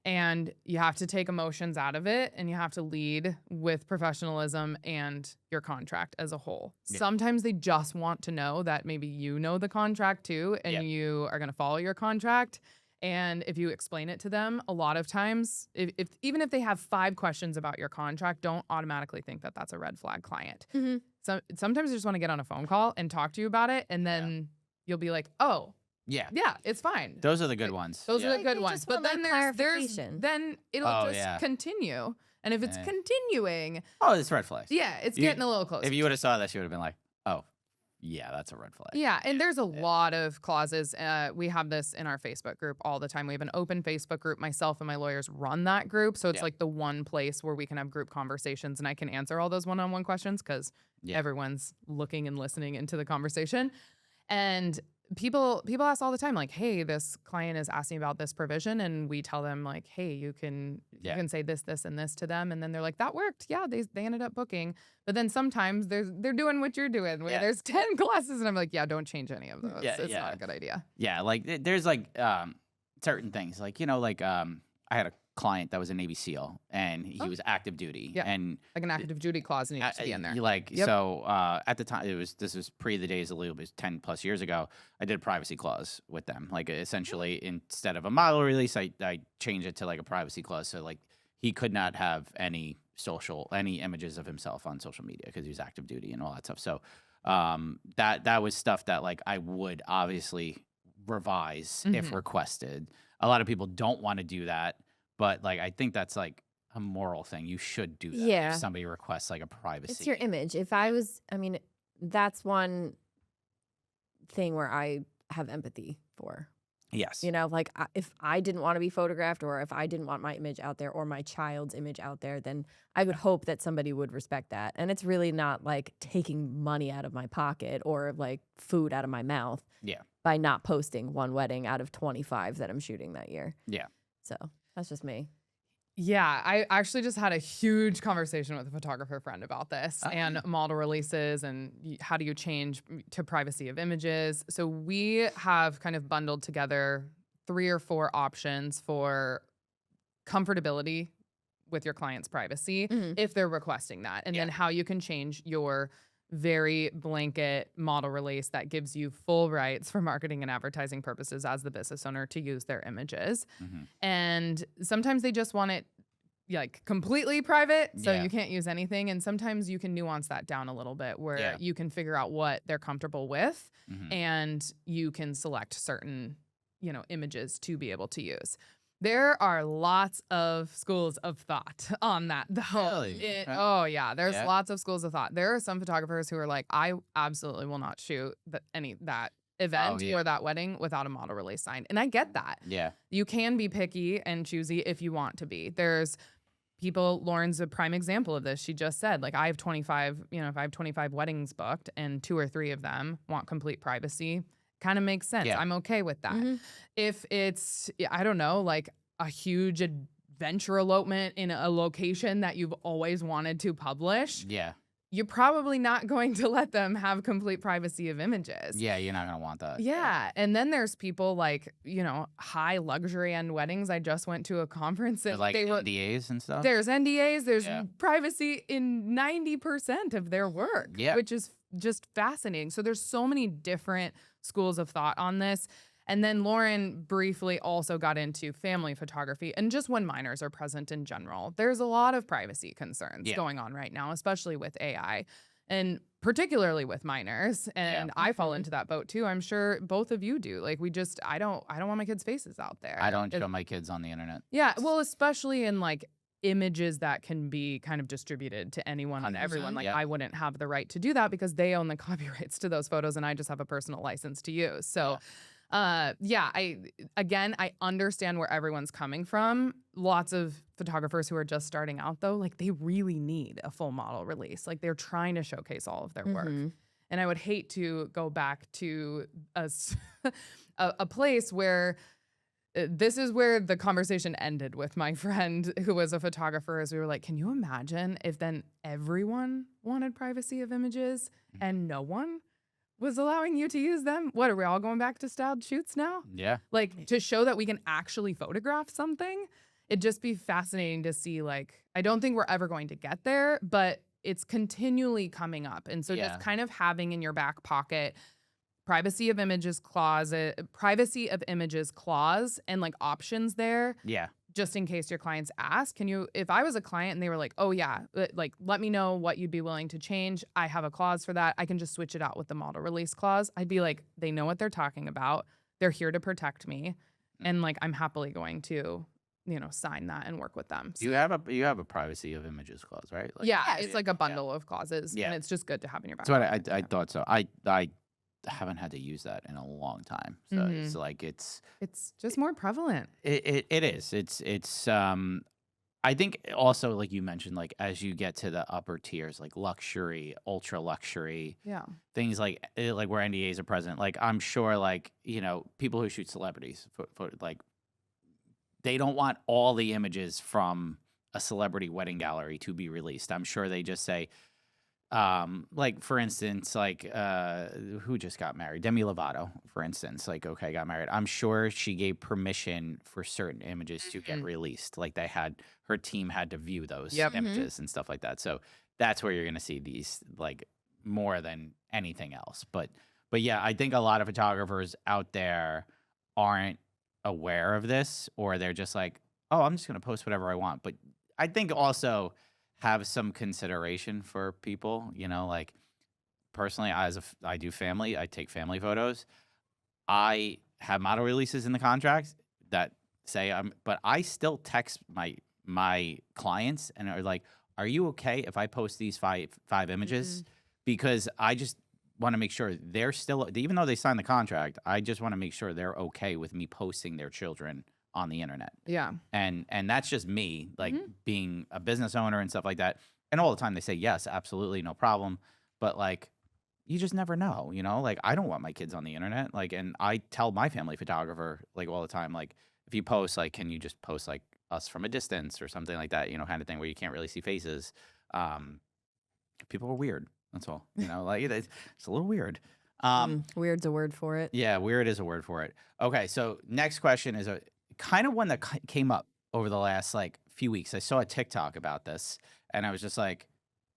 And you have to take emotions out of it and you have to lead with professionalism and your contract as a whole. Yeah. Sometimes they just want to know that maybe you know the contract too, and you are going to follow your contract. And if you explain it to them, a lot of times, even if they have 5 questions about your contract, don't automatically think that that's a red flag client. So sometimes they just want to get on a phone call and talk to you about it, and then you'll be like, oh, yeah, it's fine. Those are the good ones. Those are the good ones. But then then it'll continue. And if it's continuing, it's red flags. Yeah, it's getting a little closer. If you would have saw this, you would have been like, oh, yeah, that's a red flag. Yeah, and there's a lot of clauses. We have this in our Facebook group all the time. We have an open Facebook group. Myself and my lawyers run that group. So it's like the one place where we can have group conversations and I can answer all those one-on-one questions because everyone's looking and listening into the conversation. And people ask all the time, like, hey, this client is asking about this provision, and we tell them, like, hey, you can say this, this, and this to them, and then they're like, that worked. Yeah, they ended up booking. But then sometimes they're doing what you're doing. Where there's 10 classes, and I'm like, yeah, don't change any of those. It's not a good idea. Yeah, like there's like certain things, like I had a client that was a Navy SEAL, and he was active duty, and like an active duty clause needs to be in there. So at the time, this was pre the days of Legal, it was 10 plus years ago. I did a privacy clause with them, like essentially instead of a model release, I changed it to like a privacy clause, so like he could not have any images of himself on social media because he was active duty and all that stuff. So that was stuff that like I would obviously revise if requested. A lot of people don't want to do that. But like, I think that's like a moral thing. You should do that. Yeah. If somebody requests like a privacy. It's your image. That's one thing where I have empathy for. Yes. You know, like if I didn't want to be photographed or if I didn't want my image out there or my child's image out there, then I would hope that somebody would respect that. And it's really not like taking money out of my pocket or like food out of my mouth. Yeah. By not posting one wedding out of 25 that I'm shooting that year. Yeah. So that's just me. Yeah, I actually just had a huge conversation with a photographer friend about this and model releases and how do you change to privacy of images. So we have kind of bundled together 3 or 4 options for comfortability with your client's privacy if they're requesting that. And then how you can change your very blanket model release that gives you full rights for marketing and advertising purposes as the business owner to use their images. And sometimes they just want it like completely private, so you can't use anything. And sometimes you can nuance that down a little bit where you can figure out what they're comfortable with and you can select certain, images to be able to use. There are lots of schools of thought on that, though. Really? Oh, yeah. There's lots of schools of thought. There are some photographers who are like, I absolutely will not shoot that event or that wedding without a model release sign. And I get that. Yeah. You can be picky and choosy if you want to be. There's people, Lauren's a prime example of this. She just said, like, I have 25, if I have 25 weddings booked and 2 or 3 of them want complete privacy, kind of makes sense. I'm okay with that. If it's, I don't know, like a huge adventure elopement in a location that you've always wanted to publish, you're probably not going to let them have complete privacy of images. Yeah, you're not going to want that. Yeah. And then there's people like, high luxury end weddings. I just went to a conference and like NDAs and stuff. There's NDAs, there's privacy in 90% of their work, which is just fascinating. So there's so many different schools of thought on this. And then Lauren briefly also got into family photography and just when minors are present in general. There's a lot of privacy concerns going on right now, especially with AI and particularly with minors. And I fall into that boat too. I'm sure both of you do. Like I don't want my kids' faces out there. I don't show my kids on the internet. Yeah. Well, especially in like images that can be kind of distributed to anyone and everyone. Like I wouldn't have the right to do that because they own the copyrights to those photos and I just have a personal license to use. So I understand where everyone's coming from. Lots of photographers who are just starting out though, like they really need a full model release. Like they're trying to showcase all of their work. And I would hate to go back to a place where this is where the conversation ended with my friend who was a photographer, as we were like, can you imagine if then everyone wanted privacy of images and no one was allowing you to use them? What, are we all going back to styled shoots now? Yeah. Like to show that we can actually photograph something? It'd just be fascinating to see, like, I don't think we're ever going to get there, but it's continually coming up. And so just kind of having in your back pocket privacy of images clause and like options there. Yeah. Just in case your clients ask, if I was a client and they were like, oh yeah, like let me know what you'd be willing to change. I have a clause for that. I can just switch it out with the model release clause. I'd be like, they know what they're talking about. They're here to protect me. And like, I'm happily going to sign that and work with them. You have a privacy of images clause, right? Like, Yeah, Yes. it's like a bundle of clauses, Yeah. and it's just good to have in your back. that's what pocket. I thought so. I haven't had to use that in a long time. So it's like It's just more prevalent. it is. It's I think also, like you mentioned, like as you get to the upper tiers, like luxury, ultra luxury, Yeah. things like where NDAs are present. Like I'm sure, like people who shoot celebrities, like they don't want all the images from a celebrity wedding gallery to be released. I'm sure they just say, like for instance, like who just got married? Demi Lovato, for instance, like okay, got married. I'm sure she gave permission for certain images to get released. Like her team had to view those images and stuff like that. So that's where you're gonna see these like more than anything else. But yeah, I think a lot of photographers out there aren't aware of this, or they're just like, oh, I'm just gonna post whatever I want. But I think also have some consideration for people, like personally, I do family, I take family photos. I have model releases in the contracts that say but I still text my clients and are like, are you okay if I post these five images? Because I just want to make sure they're still, even though they signed the contract, I just want to make sure they're okay with me posting their children on the internet. Yeah. And that's just me, like being a business owner and stuff like that. And all the time they say, yes, absolutely, no problem. But like, you just never know, like I don't want my kids on the internet. Like, and I tell my family photographer like all the time, like if you post, like, can you just post like us from a distance or something like that, kind of thing where you can't really see faces. People are weird. That's all, like it's a little weird. Weird's a word for it. Yeah, weird is a word for it. Okay, so next question is a kind of one that came up over the last like few weeks. I saw a TikTok about this, and I was just like,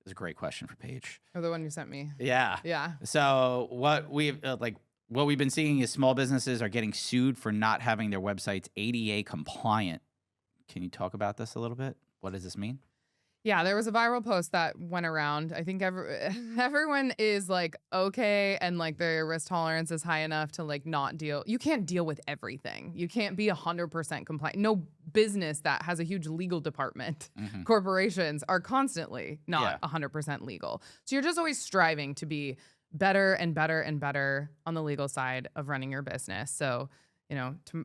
"It's a great question for Paige." Or the one you sent me. Yeah. Yeah. So what we've been seeing is small businesses are getting sued for not having their websites ADA compliant. Can you talk about this a little bit? What does this mean? Yeah, there was a viral post that went around. I think everyone is like, okay, and like their risk tolerance is high enough to like not deal. You can't deal with everything. You can't be 100% compliant. No business that has a huge legal department, corporations are constantly not 100% legal. So you're just always striving to be better and better and better on the legal side of running your business. So,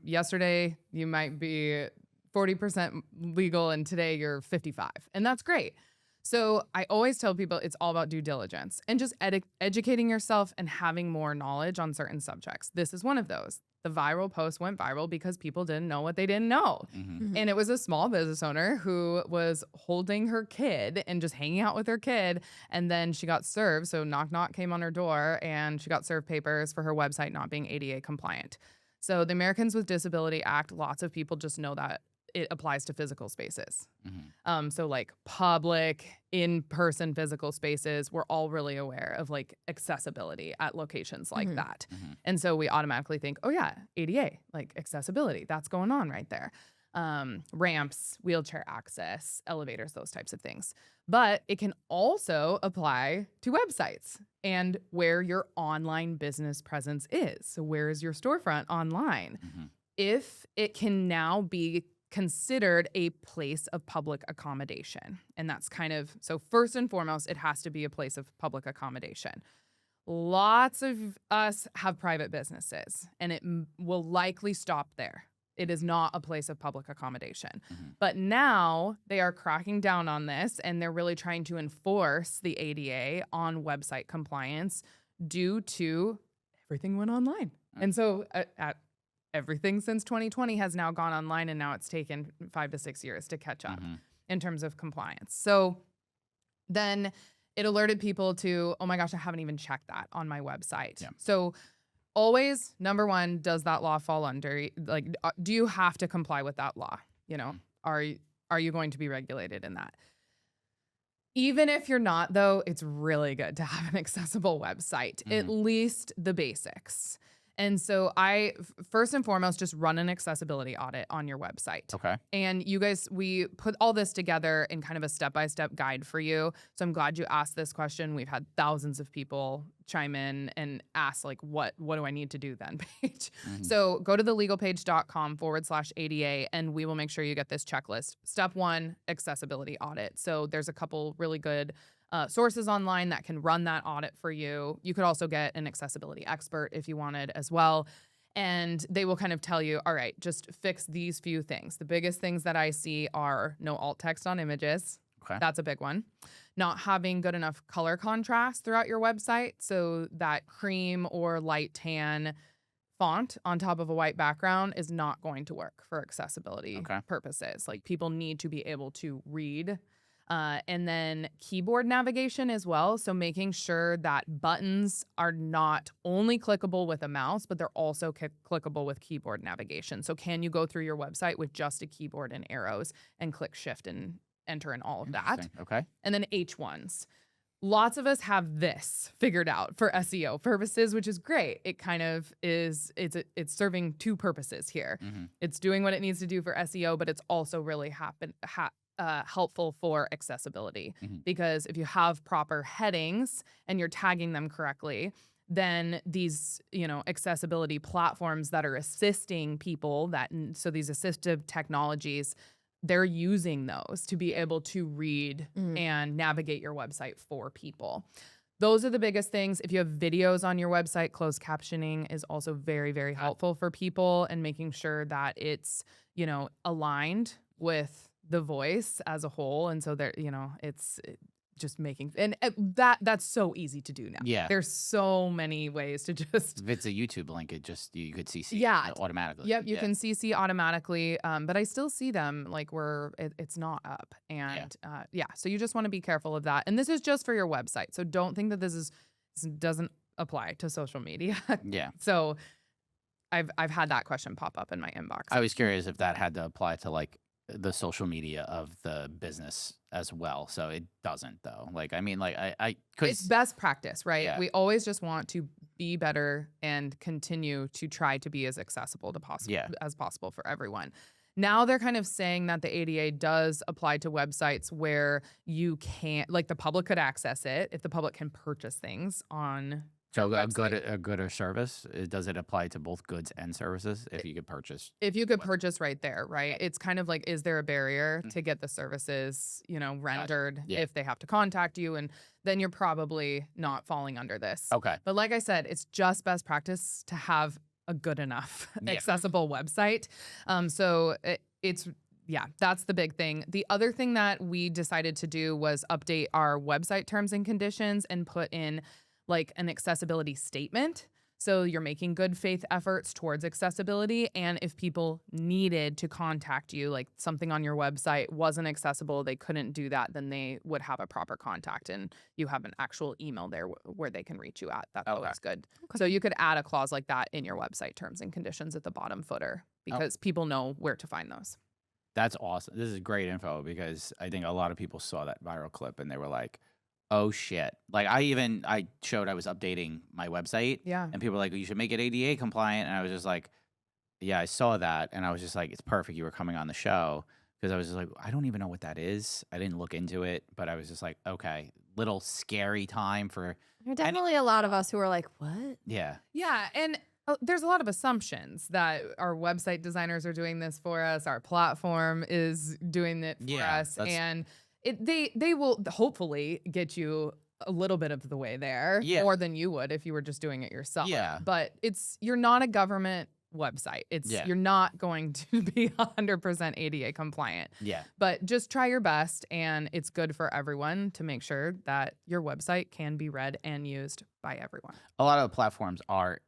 yesterday you might be 40% legal and today you're 55, and that's great. So I always tell people it's all about due diligence and just educating yourself and having more knowledge on certain subjects. This is one of those. The viral post went viral because people didn't know what they didn't know. And it was a small business owner who was holding her kid and just hanging out with her kid, and then she got served. So knock knock came on her door and she got served papers for her website not being ADA compliant. So the Americans with Disability Act, lots of people just know that it applies to physical spaces. So like public, in-person physical spaces, we're all really aware of like accessibility at locations like that. And so we automatically think, oh yeah, ADA, like accessibility, that's going on right there. Ramps, wheelchair access, elevators, those types of things. But it can also apply to websites and where your online business presence is. So where is your storefront online? If it can now be considered a place of public accommodation. And that's so first and foremost, it has to be a place of public accommodation. Lots of us have private businesses, and it will likely stop there. It is not a place of public accommodation. But now they are cracking down on this, and they're really trying to enforce the ADA on website compliance due to everything went online. And so everything since 2020 has now gone online, and now it's taken 5 to 6 years to catch up in terms of compliance. So then it alerted people to, oh my gosh, I haven't even checked that on my website. Yeah. So always, number one, does that law fall under, like, do you have to comply with that law? Are you going to be regulated in that? Even if you're not, though, it's really good to have an accessible website, at least the basics. And so first and foremost, just run an accessibility audit on your website. Okay. And you guys, we put all this together in kind of a step-by-step guide for you. So I'm glad you asked this question. We've had thousands of people chime in and ask, like, what do I need to do then, Paige? So go to thelegalpage.com/ADA, and we will make sure you get this checklist. Step 1, accessibility audit. So there's a couple really good sources online that can run that audit for you. You could also get an accessibility expert if you wanted as well. And they will kind of tell you, all right, just fix these few things. The biggest things that I see are no alt text on images. Okay. That's a big one. Not having good enough color contrast throughout your website. So that cream or light tan font on top of a white background is not going to work for accessibility purposes. Like, people need to be able to read. And then keyboard navigation as well. So making sure that buttons are not only clickable with a mouse, but they're also clickable with keyboard navigation. So can you go through your website with just a keyboard and arrows and click shift and enter in all of that? Okay. And then H1s. Lots of us have this figured out for SEO purposes, which is great. It kind of is, it's serving two purposes here. It's doing what it needs to do for SEO, but it's also really helpful for accessibility, because if you have proper headings and you're tagging them correctly, then these, accessibility platforms that are assisting people, so these assistive technologies, they're using those to be able to read and navigate your website for people. Those are the biggest things. If you have videos on your website, closed captioning is also very, very helpful for people, and making sure that it's, aligned with the voice as a whole. And so there, it's just making, and that's so easy to do now. Yeah. There's so many ways to just. If it's a YouTube link, you could CC automatically. Yep, you can CC automatically, but I still see them like it's not up. And so you just want to be careful of that. And this is just for your website. So don't think that this doesn't apply to social media. Yeah. So I've had that question pop up in my inbox. I was curious if that had to apply to like the social media of the business as well. So it doesn't, though. Like, I mean, like it's best practice, right? Yeah. We always just want to be better and continue to try to be as accessible as possible for everyone. Now they're kind of saying that the ADA does apply to websites where you can't, like, the public could access it if the public can purchase things on. So a good or service, does it apply to both goods and services if you could purchase? If you could purchase right there, right? It's kind of like, is there a barrier to get the services, rendered if they have to contact you? And then you're probably not falling under this. Okay. But like I said, it's just best practice to have a good enough accessible website. So that's the big thing. The other thing that we decided to do was update our website terms and conditions and put in like an accessibility statement. So you're making good faith efforts towards accessibility. And if people needed to contact you, like something on your website wasn't accessible, they couldn't do that, then they would have a proper contact, and you have an actual email there where they can reach you at. That's always good. Okay. So you could add a clause like that in your website terms and conditions at the bottom footer, because people know where to find those. That's awesome. This is great info, because I think a lot of people saw that viral clip and they were like, oh shit. Like I showed I was updating my website. Yeah. And people were like, you should make it ADA compliant. And I was just like, yeah, I saw that. And I was just like, it's perfect you were coming on the show. Because I was just like, I don't even know what that is. I didn't look into it, but I was just like, okay, little scary time for. There are definitely a lot of us who are like, what? Yeah. Yeah. And there's a lot of assumptions that our website designers are doing this for us. Our platform is doing it for us. And they will hopefully get you a little bit of the way there, more than you would if you were just doing it yourself. Yeah. But you're not a government website. You're not going to be 100% ADA compliant. Yeah. But just try your best, and it's good for everyone to make sure that your website can be read and used by everyone. A lot of platforms are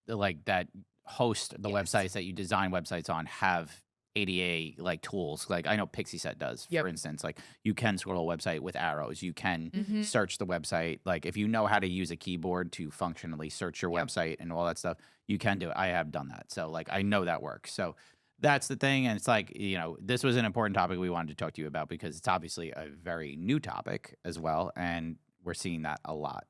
like that host the websites that you design websites on have ADA like tools. Like I know Pixie Set does, for instance. Like you can scroll a website with arrows. You can search the website. Like if you know how to use a keyboard to functionally search your website and all that stuff, you can do it. I have done that. So like I know that works. So that's the thing. And it's like, this was an important topic we wanted to talk to you about, because it's obviously a very new topic as well. And we're seeing that a lot.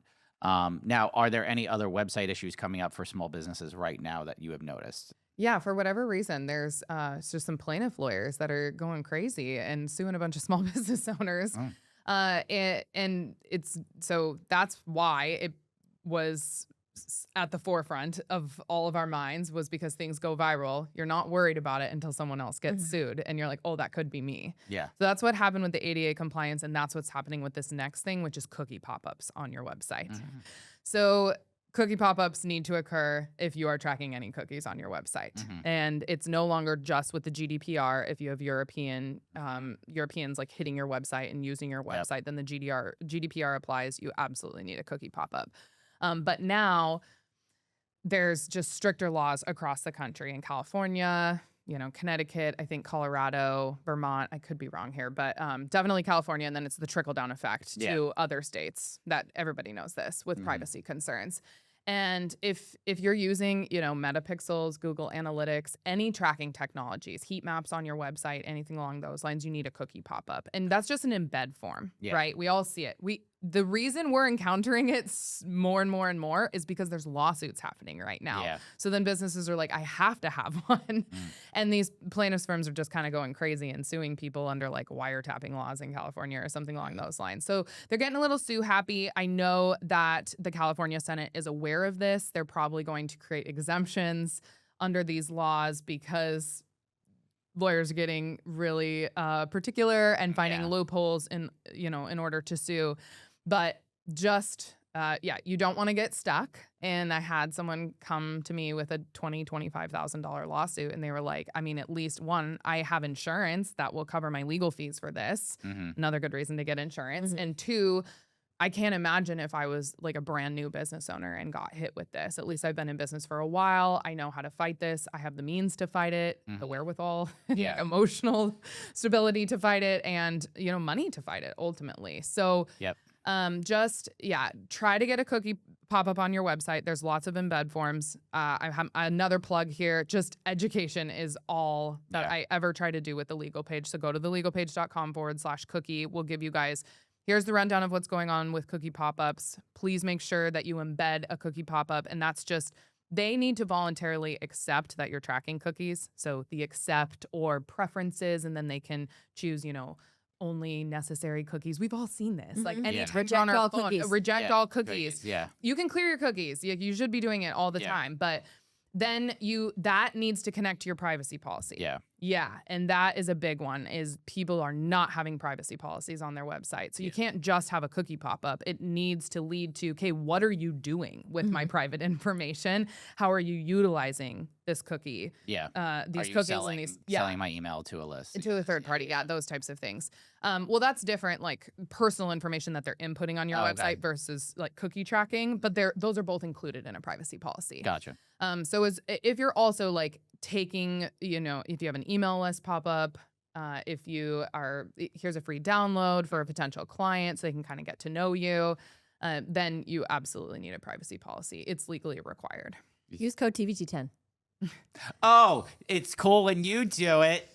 Now, are there any other website issues coming up for small businesses right now that you have noticed? Yeah, for whatever reason, there's just some plaintiff lawyers that are going crazy and suing a bunch of small business owners. Oh. And it's so that's why it was at the forefront of all of our minds, was because things go viral. You're not worried about it until someone else gets sued and you're like, oh, that could be me. Yeah. So that's what happened with the ADA compliance, and that's what's happening with this next thing, which is cookie pop-ups on your website. So cookie pop-ups need to occur if you are tracking any cookies on your website. And it's no longer just with the GDPR. If you have Europeans like hitting your website and using your website, then the GDPR applies. You absolutely need a cookie pop-up. But now there's just stricter laws across the country. In California, Connecticut, I think Colorado, Vermont, I could be wrong here, but definitely California. And then it's the trickle-down effect to other states that everybody knows this with privacy concerns. And if you're using, Metapixels, Google Analytics, any tracking technologies, heat maps on your website, anything along those lines, you need a cookie pop-up. And that's just an embed form, right? We all see it. The reason we're encountering it more and more and more is because there's lawsuits happening right now. Yeah. So then businesses are like, I have to have one. And these plaintiffs firms are just kind of going crazy and suing people under like wiretapping laws in California or something along those lines. So they're getting a little sue happy. I know that the California Senate is aware of this. They're probably going to create exemptions under these laws because lawyers are getting really particular and finding loopholes in order to sue. But just, you don't want to get stuck. And I had someone come to me with a $25,000 lawsuit, and they were like, I mean, at least one, I have insurance that will cover my legal fees for this. Another good reason to get insurance. And two, I can't imagine if I was like a brand new business owner and got hit with this. At least I've been in business for a while. I know how to fight this. I have the means to fight it, the wherewithal, emotional stability to fight it, and, money to fight it ultimately. So try to get a cookie pop-up on your website. There's lots of embed forms. I have another plug here. Just education is all that I ever try to do with the Legal Page. So go to thelegalpage.com/cookie. We'll give you guys, here's the rundown of what's going on with cookie pop-ups. Please make sure that you embed a cookie pop-up. And that's just, they need to voluntarily accept that you're tracking cookies. So the accept or preferences, and then they can choose, only necessary cookies. We've all seen this. Like anytime you're on our phone, reject all cookies. Yeah. You can clear your cookies. You should be doing it all the time. But then that needs to connect to your privacy policy. Yeah. And that is a big one, is people are not having privacy policies on their website. So you can't just have a cookie pop up. It needs to lead to, okay, what are you doing with my private information? How are you utilizing this cookie? These cookies selling, and these selling my email to a list. To a third party. Yeah, those types of things. Well, that's different, like personal information that they're inputting on your website versus like cookie tracking, but those are both included in a privacy policy. Gotcha. So if you're also like taking, if you have an email list pop up, if you are, here's a free download for a potential client so they can kind of get to know you, then you absolutely need a privacy policy. It's legally required. Use code TVT10. Oh, it's cool when you do it.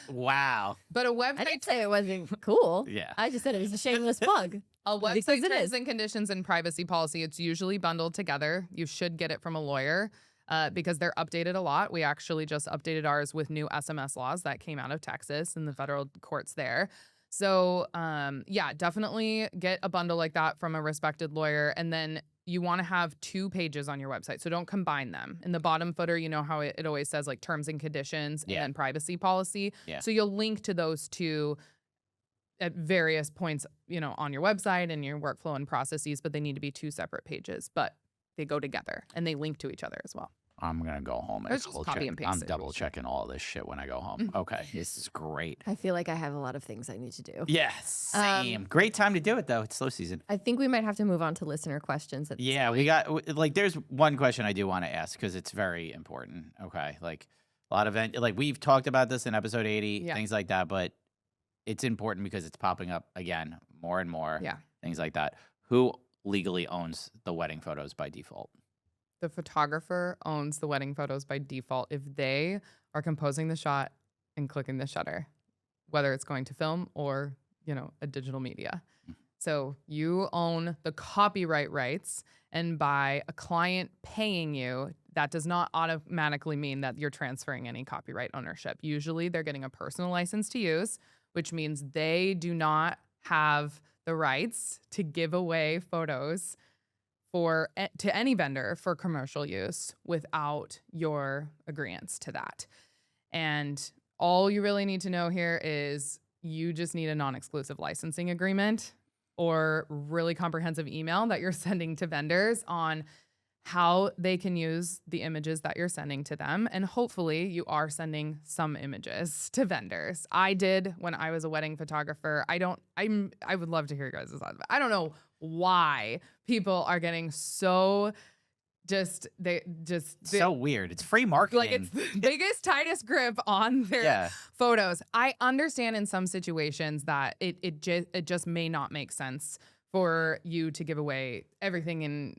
Wow. But a website, I didn't say it wasn't cool. Yeah. I just said it was a shameless plug. A website terms and conditions and privacy policy, it's usually bundled together. You should get it from a lawyer because they're updated a lot. We actually just updated ours with new SMS laws that came out of Texas and the federal courts there. So definitely get a bundle like that from a respected lawyer. And then you want to have 2 pages on your website. So don't combine them. In the bottom footer, you know how it always says like terms and conditions and then privacy policy. So you'll link to those 2 at various points, on your website and your workflow and processes, but they need to be 2 separate pages, but they go together and they link to each other as well. I'm going to go home and copy and paste I'm it. double checking all this shit when I go home. Okay. This is great. I feel like I have a lot of things I need to do. Yes. Same. Great time to do it though. It's slow season. I think we might have to move on to listener questions. We got there's one question I do want to ask because it's very important. Okay. Like a lot of we've talked about this in episode 80, things like that, but it's important because it's popping up again more and more. Yeah. Things like that. Who legally owns the wedding photos by default? The photographer owns the wedding photos by default if they are composing the shot and clicking the shutter, whether it's going to film or, a digital media. So you own the copyright rights, and by a client paying you, that does not automatically mean that you're transferring any copyright ownership. Usually they're getting a personal license to use, which means they do not have the rights to give away photos to any vendor for commercial use without your agreeance to that. And all you really need to know here is you just need a non-exclusive licensing agreement or really comprehensive email that you're sending to vendors on how they can use the images that you're sending to them. And hopefully you are sending some images to vendors. I did when I was a wedding photographer. I would love to hear your guys' thoughts. I don't know why people are getting so so weird. It's free marketing. Like it's the biggest, tightest grip on their photos. I understand in some situations that it just may not make sense for you to give away everything and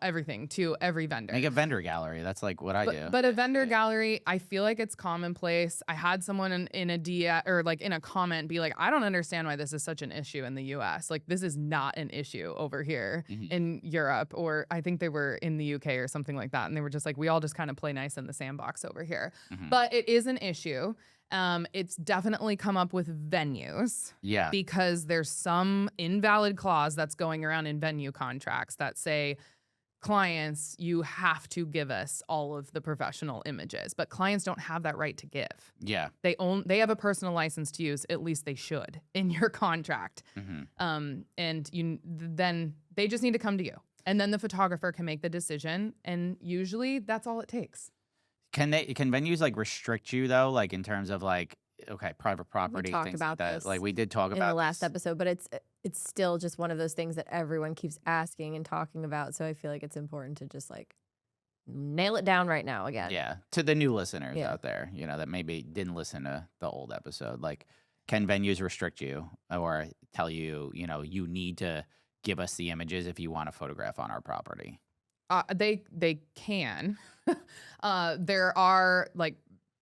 everything to every vendor. Make a vendor gallery. That's like what I do. But a vendor gallery, I feel like it's commonplace. I had someone in a DM or like in a comment be like, I don't understand why this is such an issue in the US. Like this is not an issue over here in Europe, or I think they were in the UK or something like that. And they were just like, we all just kind of play nice in the sandbox over here. But it is an issue. It's definitely come up with venues. Yeah. Because there's some invalid clause that's going around in venue contracts that say, clients, you have to give us all of the professional images. But clients don't have that right to give. Yeah. They have a personal license to use, at least they should, in your contract. And then they just need to come to you. And then the photographer can make the decision. And usually that's all it takes. Can venues like restrict you though, like in terms of like private property? We talked things about like that. this Like we did talk in about the last this. episode, but it's still just one of those things that everyone keeps asking and talking about. So I feel like it's important to just like nail it down right now again. Yeah, to the new listeners out there, that maybe didn't listen to the old episode. Like, can venues restrict you or tell you, you need to give us the images if you want to photograph on our property? They can. There are like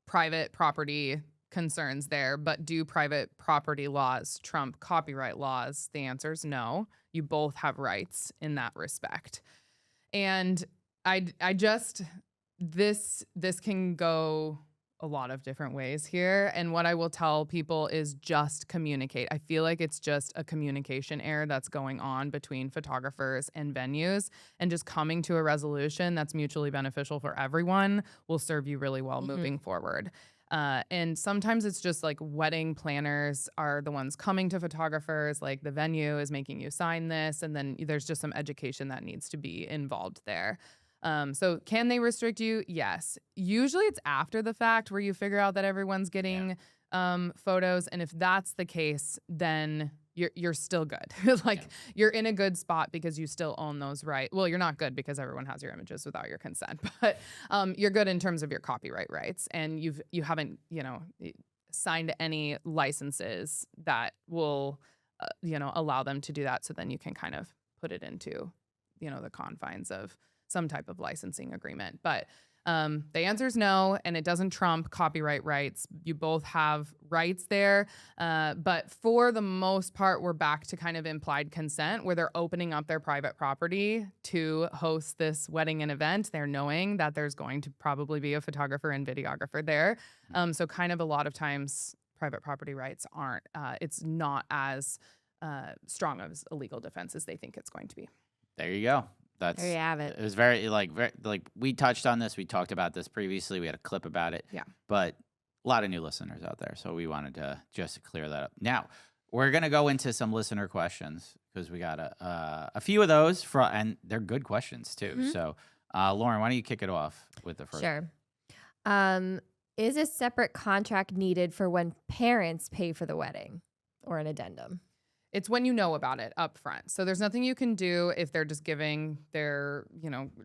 private property concerns there, but do private property laws trump copyright laws? The answer is no. You both have rights in that respect. And this can go a lot of different ways here. And what I will tell people is just communicate. I feel like it's just a communication error that's going on between photographers and venues, and just coming to a resolution that's mutually beneficial for everyone will serve you really well moving forward. And sometimes it's just like wedding planners are the ones coming to photographers, like the venue is making you sign this, and then there's just some education that needs to be involved there. So can they restrict you? Yes. Usually it's after the fact where you figure out that everyone's getting photos. And if that's the case, then you're still good. You're in a good spot because you still own those rights. Well, you're not good because everyone has your images without your consent, but you're good in terms of your copyright rights, and you haven't signed any licenses that will allow them to do that. So then you can kind of put it into the confines of some type of licensing agreement. But the answer is no, and it doesn't trump copyright rights. You both have rights there. But for the most part, we're back to kind of implied consent, where they're opening up their private property to host this wedding and event. They're knowing that there's going to probably be a photographer and videographer there. So kind of a lot of times private property rights aren't, it's not as strong of a legal defense as they think it's going to be. There you go. There you have it. It was very we touched on this. We talked about this previously. We had a clip about it. Yeah. But a lot of new listeners out there, so we wanted to just clear that up. Now, we're going to go into some listener questions because we got a few of those, and they're good questions too. So, Lauren, why don't you kick it off with the first? Sure. Is a separate contract needed for when parents pay for the wedding, or an addendum? It's when you know about it up front. So there's nothing you can do if they're just giving their,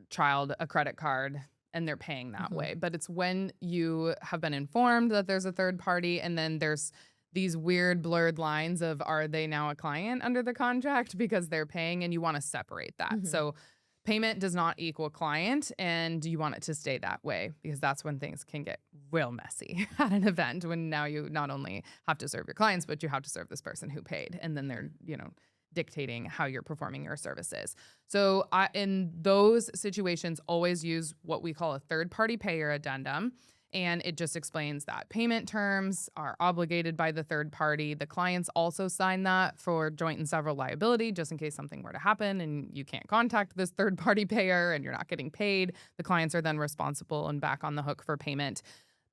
child a credit card and they're paying that way. But it's when you have been informed that there's a third party, and then there's these weird blurred lines of, are they now a client under the contract because they're paying, and you want to separate that. So payment does not equal client, and you want it to stay that way, because that's when things can get real messy at an event, when now you not only have to serve your clients, but you have to serve this person who paid, and then they're, dictating how you're performing your services. So in those situations, always use what we call a third-party payer addendum. And it just explains that payment terms are obligated by the third party. The clients also sign that for joint and several liability, just in case something were to happen and you can't contact this third party payer and you're not getting paid. The clients are then responsible and back on the hook for payment.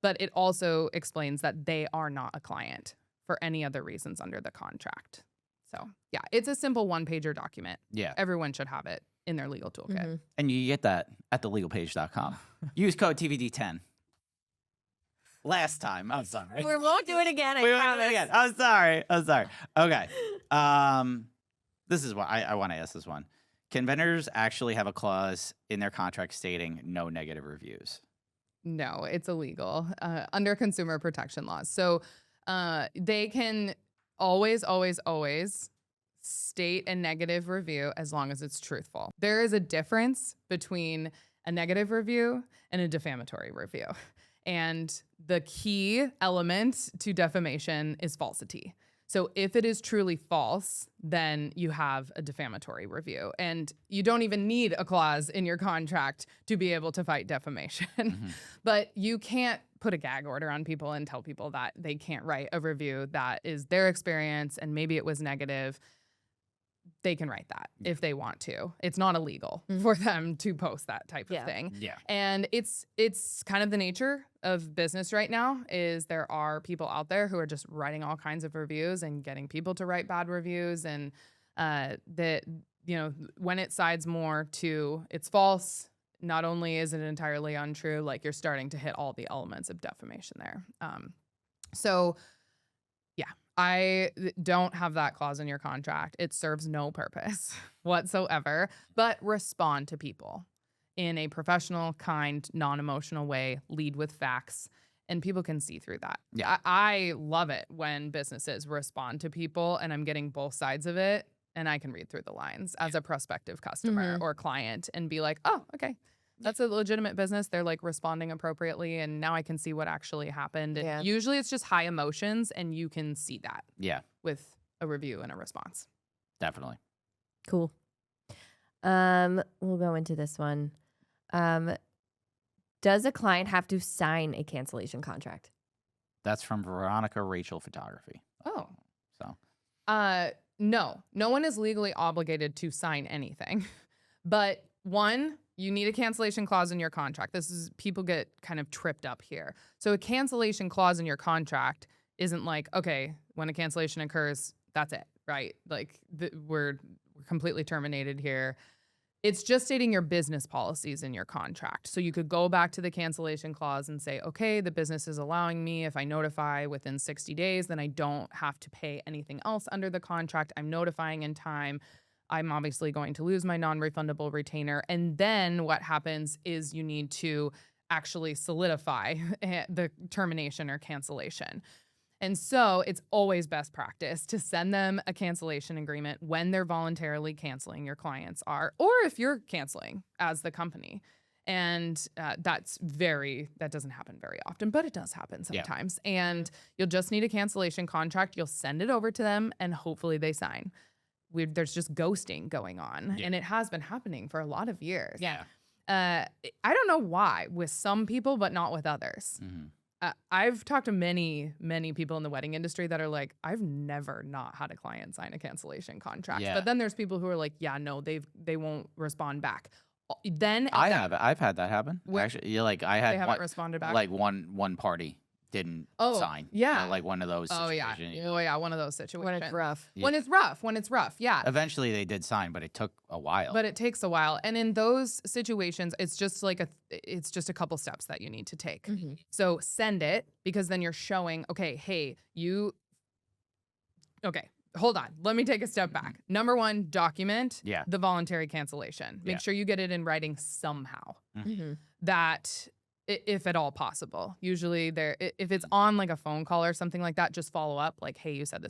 But it also explains that they are not a client for any other reasons under the contract. So yeah, it's a simple one-pager document. Yeah. Everyone should have it in their legal toolkit. And you get that at thelegalpage.com. Use code TVD10. Last time. I'm sorry. We won't do it again. I We won't do promise. it again. I'm sorry. Okay. This is what I want to ask this one. Can vendors actually have a clause in their contract stating no negative reviews? No, it's illegal under consumer protection laws. So they can always state a negative review as long as it's truthful. There is a difference between a negative review and a defamatory review. And the key element to defamation is falsity. So if it is truly false, then you have a defamatory review. And you don't even need a clause in your contract to be able to fight defamation. But you can't put a gag order on people and tell people that they can't write a review that is their experience and maybe it was negative. They can write that if they want to. It's not illegal for them to post that type of thing. Yeah. And it's kind of the nature of business right now is there are people out there who are just writing all kinds of reviews and getting people to write bad reviews. And that, you know, when it sides more to it's false, not only is it entirely untrue, like you're starting to hit all the elements of defamation there. So yeah, I don't have that clause in your contract. It serves no purpose whatsoever, but respond to people in a professional, kind, non-emotional way, lead with facts, and people can see through that. Yeah. I love it when businesses respond to people and I'm getting both sides of it and I can read through the lines as a prospective customer or client and be like, oh, okay. That's a legitimate business. They're like responding appropriately. And now I can see what actually happened. And Yeah. usually it's just high emotions and you can see that Yeah, with a review and a response. definitely. Cool. We'll go into this one. Does a client have to sign a cancellation contract? That's from Veronica Rachel Photography. Oh. So No one is legally obligated to sign anything. But one, you need a cancellation clause in your contract. People get kind of tripped up here. So a cancellation clause in your contract isn't like, okay, when a cancellation occurs, that's it, right? Like we're completely terminated here. It's just stating your business policies in your contract. So you could go back to the cancellation clause and say, okay, the business is allowing me, if I notify within 60 days, then I don't have to pay anything else under the contract. I'm notifying in time. I'm obviously going to lose my non-refundable retainer. And then what happens is you need to actually solidify the termination or cancellation. And so it's always best practice to send them a cancellation agreement when they're voluntarily canceling, your clients are, or if you're canceling as the company. And that doesn't happen very often, but it does happen sometimes. Yeah. And you'll just need a cancellation contract. You'll send it over to them and hopefully they sign. There's just ghosting going on. Yeah. And it has been happening for a lot of years. Yeah. I don't know why with some people, but not with others. Mm-hmm. I've talked to many, many people in the wedding industry that are like, I've never not had a client sign a cancellation contract. Yeah. But then there's people who are like, yeah, no, they won't respond back. Then I've had that happen. Actually, I had they haven't responded back. Like one party didn't sign. Yeah. Like one of those situations. One of those situations. When it's rough. Yeah. When it's rough, yeah. Eventually they did sign, but it took a while. But it takes a while. And in those situations, it's just like it's just a couple steps that you need to take. Mm-hmm. So send it because then you're showing, okay, hey, hold on. Let me take a step back. Number one, document the voluntary cancellation. Make sure you get it in writing somehow. Mm-hmm. That if at all possible. Usually if it's on like a phone call or something like that, just follow up like, hey, you said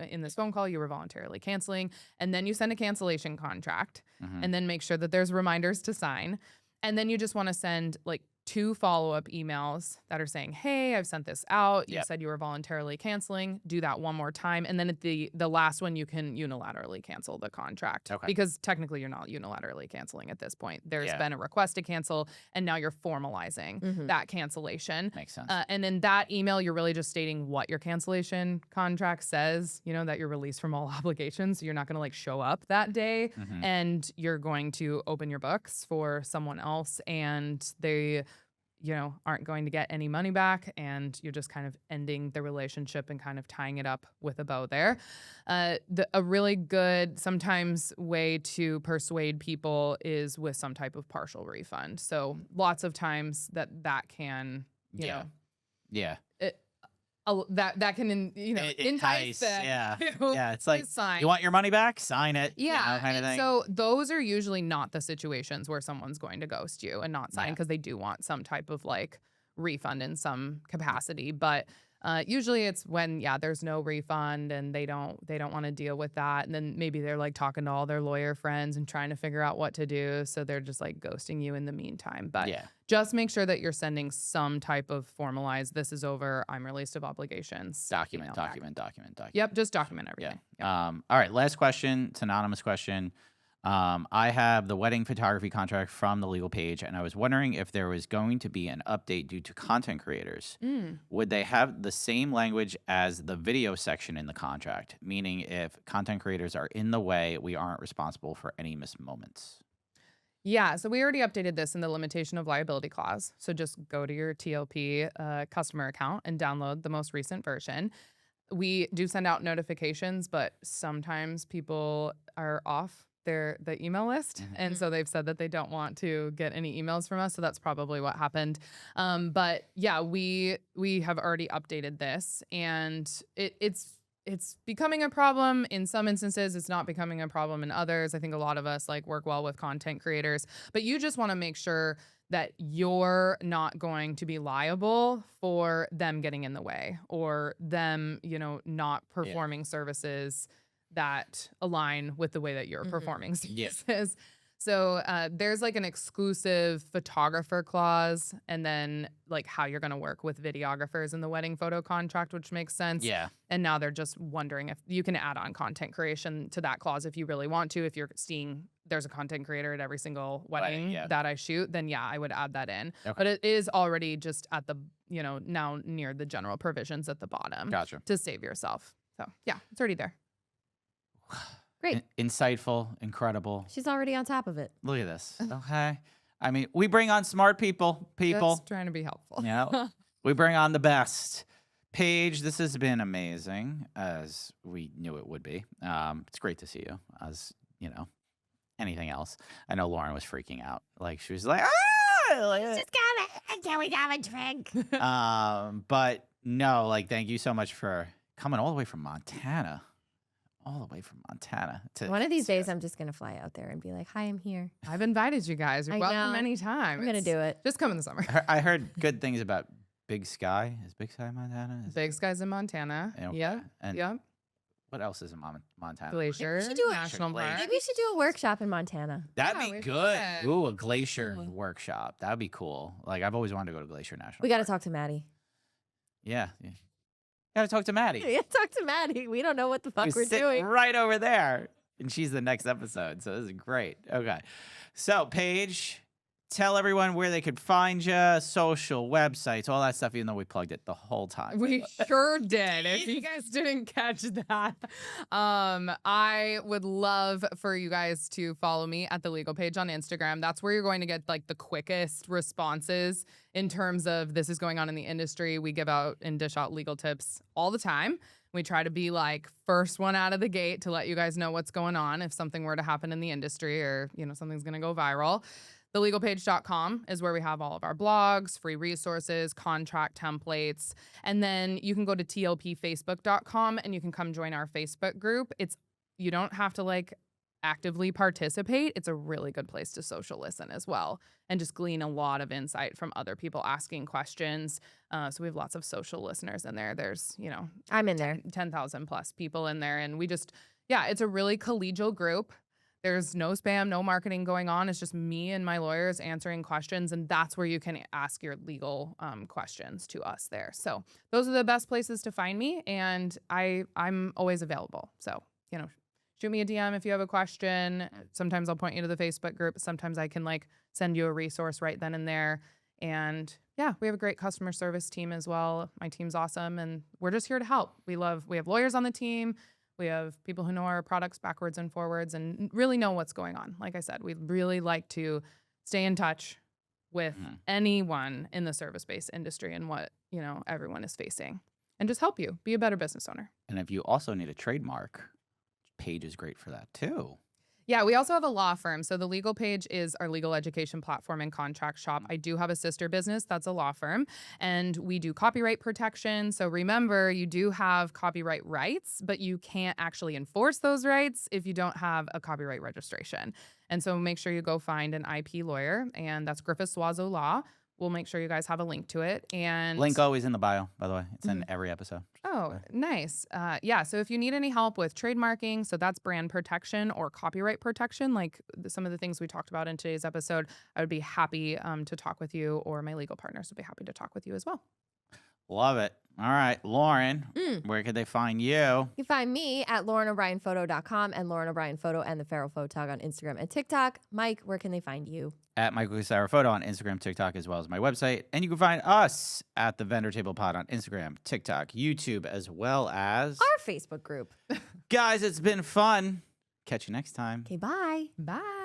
in this phone call, you were voluntarily canceling. And then you send a cancellation contract and then make sure that there's reminders to sign. And then you just want to send like 2 follow-up emails that are saying, hey, I've sent this out. You Yep. said you were voluntarily canceling. Do that one more time. And then at the last one, you can unilaterally cancel the contract. Okay. Because technically you're not unilaterally canceling at this point. There's Yeah. been a request to cancel, and now you're formalizing Mhm. that cancellation. Makes sense. And in that email, you're really just stating what your cancellation contract says, that you're released from all obligations. So you're not going to like show up that day, Mhm. and you're going to open your books for someone else, and they aren't going to get any money back, and you're just kind of ending the relationship and kind of tying it up with a bow there. A really good sometimes way to persuade people is with some type of partial refund. So lots of times that can, Yeah. that can entice them. Yeah. to Yeah. It's like, sign. you want your money back? Sign it. Yeah, Kind of and thing. so those are usually not the situations where someone's going to ghost you and not sign, Yeah. because they do want some type of like refund in some capacity. But usually it's when there's no refund and they don't want to deal with that, and then maybe they're like talking to all their lawyer friends and trying to figure out what to do, so they're just like ghosting you in the meantime. But yeah. just make sure that you're sending some type of formalized, this is over, I'm released of obligations. Document. email back. Document. Yep, just document Yeah. everything. Yep. All right. Last question. It's an anonymous question. I have the wedding photography contract from the Legal Page, and I was wondering if there was going to be an update due to content creators. Would they have the same language as the video section in the contract? Meaning, if content creators are in the way, we aren't responsible for any missed moments. Yeah, so we already updated this in the limitation of liability clause. So just go to your TLP customer account and download the most recent version. We do send out notifications, but sometimes people are off the email list. And so they've said that they don't want to get any emails from us. So that's probably what happened. But yeah, we have already updated this, and it's becoming a problem in some instances. It's not becoming a problem in others. I think a lot of us like work well with content creators, but you just want to make sure that you're not going to be liable for them getting in the way, or them, not performing services that align with the way that you're performing services. So there's like an exclusive photographer clause, and then like how you're going to work with videographers in the wedding photo contract, which makes sense. Yeah. And now they're just wondering if you can add on content creation to that clause if you really want to. If you're seeing there's a content creator at every single wedding that I shoot, then I would add that in. Okay. But it is already just at the, now near the general provisions at the bottom. Gotcha. To save yourself. So yeah, it's already there. Great. Insightful, incredible. She's already on top of it. Look at this. Okay. I mean, we bring on smart people. Just trying to be helpful. We bring on the best. Paige, this has been amazing, as we knew it would be. It's great to see you, as anything else. I know Lauren was freaking out. Like, she was like, Just can we have a drink? but no, like, thank you so much for coming all the way from Montana. One of these days, I'm just going to fly out there and be like, hi, I'm here. I've invited you guys. You're I welcome know. anytime. I'm going to do it. Just come in the summer. I heard good things about Big Sky. Is Big Sky Montana? Big Sky's in Montana. Okay. Yep. And Yep. what else is in Montana? Glacier should do a- National Glacier. Park. Maybe we should do a workshop in Montana. That'd Yeah, be we good. should. Ooh, a glacier workshop. That'd be cool. Like, I've always wanted to go to Glacier National We got to Park. talk to Maddie. Yeah. Gotta talk to Maddie. Yeah, talk to Maddie. We don't know what the fuck Who's we're sitting doing. right over there. And she's the next episode. So this is great. Okay. So, Paige, tell everyone where they could find you, social, websites, all that stuff, even though we plugged it the whole time. We sure did. If you guys didn't catch that, I would love for you guys to follow me at the Legal Page on Instagram. That's where you're going to get like the quickest responses in terms of this is going on in the industry. We give out and dish out legal tips all the time. We try to be like first one out of the gate to let you guys know what's going on if something were to happen in the industry, or something's going to go viral. TheLegalPage.com is where we have all of our blogs, free resources, contract templates. And then you can go to TLPFacebook.com and you can come join our Facebook group. You don't have to like actively participate. It's a really good place to social listen as well and just glean a lot of insight from other people asking questions. So we have lots of social listeners in there. There's, I'm in there. 10,000 plus people in there. And we just, it's a really collegial group There's no spam, no marketing going on. It's just me and my lawyers answering questions. And that's where you can ask your legal questions to us there. So those are the best places to find me. And I'm always available. So, shoot me a DM if you have a question. Sometimes I'll point you to the Facebook group. Sometimes I can send you a resource right then and there. And yeah, we have a great customer service team as well. My team's awesome. And we're just here to help. We have lawyers on the team. We have people who know our products backwards and forwards and really know what's going on. Like I said, we really like to stay in touch with anyone in the service-based industry and what, everyone is facing and just help you be a better business owner. And if you also need a trademark, Paige is great for that too. Yeah, we also have a law firm. So the Legal Paige is our legal education platform and contract shop. I do have a sister business that's a law firm, and we do copyright protection. So remember, you do have copyright rights, but you can't actually enforce those rights if you don't have a copyright registration. And so make sure you go find an IP lawyer, and that's Griffith Swazo Law. We'll make sure you guys have a link to it. And Link always in the bio, by the way. It's in every episode. Oh, nice. So if you need any help with trademarking, so that's brand protection or copyright protection, like some of the things we talked about in today's episode, I would be happy to talk with you, or my legal partners would be happy to talk with you as well. Love it. All right, Lauren, where could they find you? You can find me at LaurenO'BrienPhoto.com and Lauren O'Brien Photo and the Feral Photog on Instagram and TikTok. Mike, where can they find you? At Michael Casara Photo on Instagram, TikTok, as well as my website. And you can find us at the Vendor Table Pod on Instagram, TikTok, YouTube, as well as our Facebook group. Guys, it's been fun. Catch you next time. Okay, bye. Bye.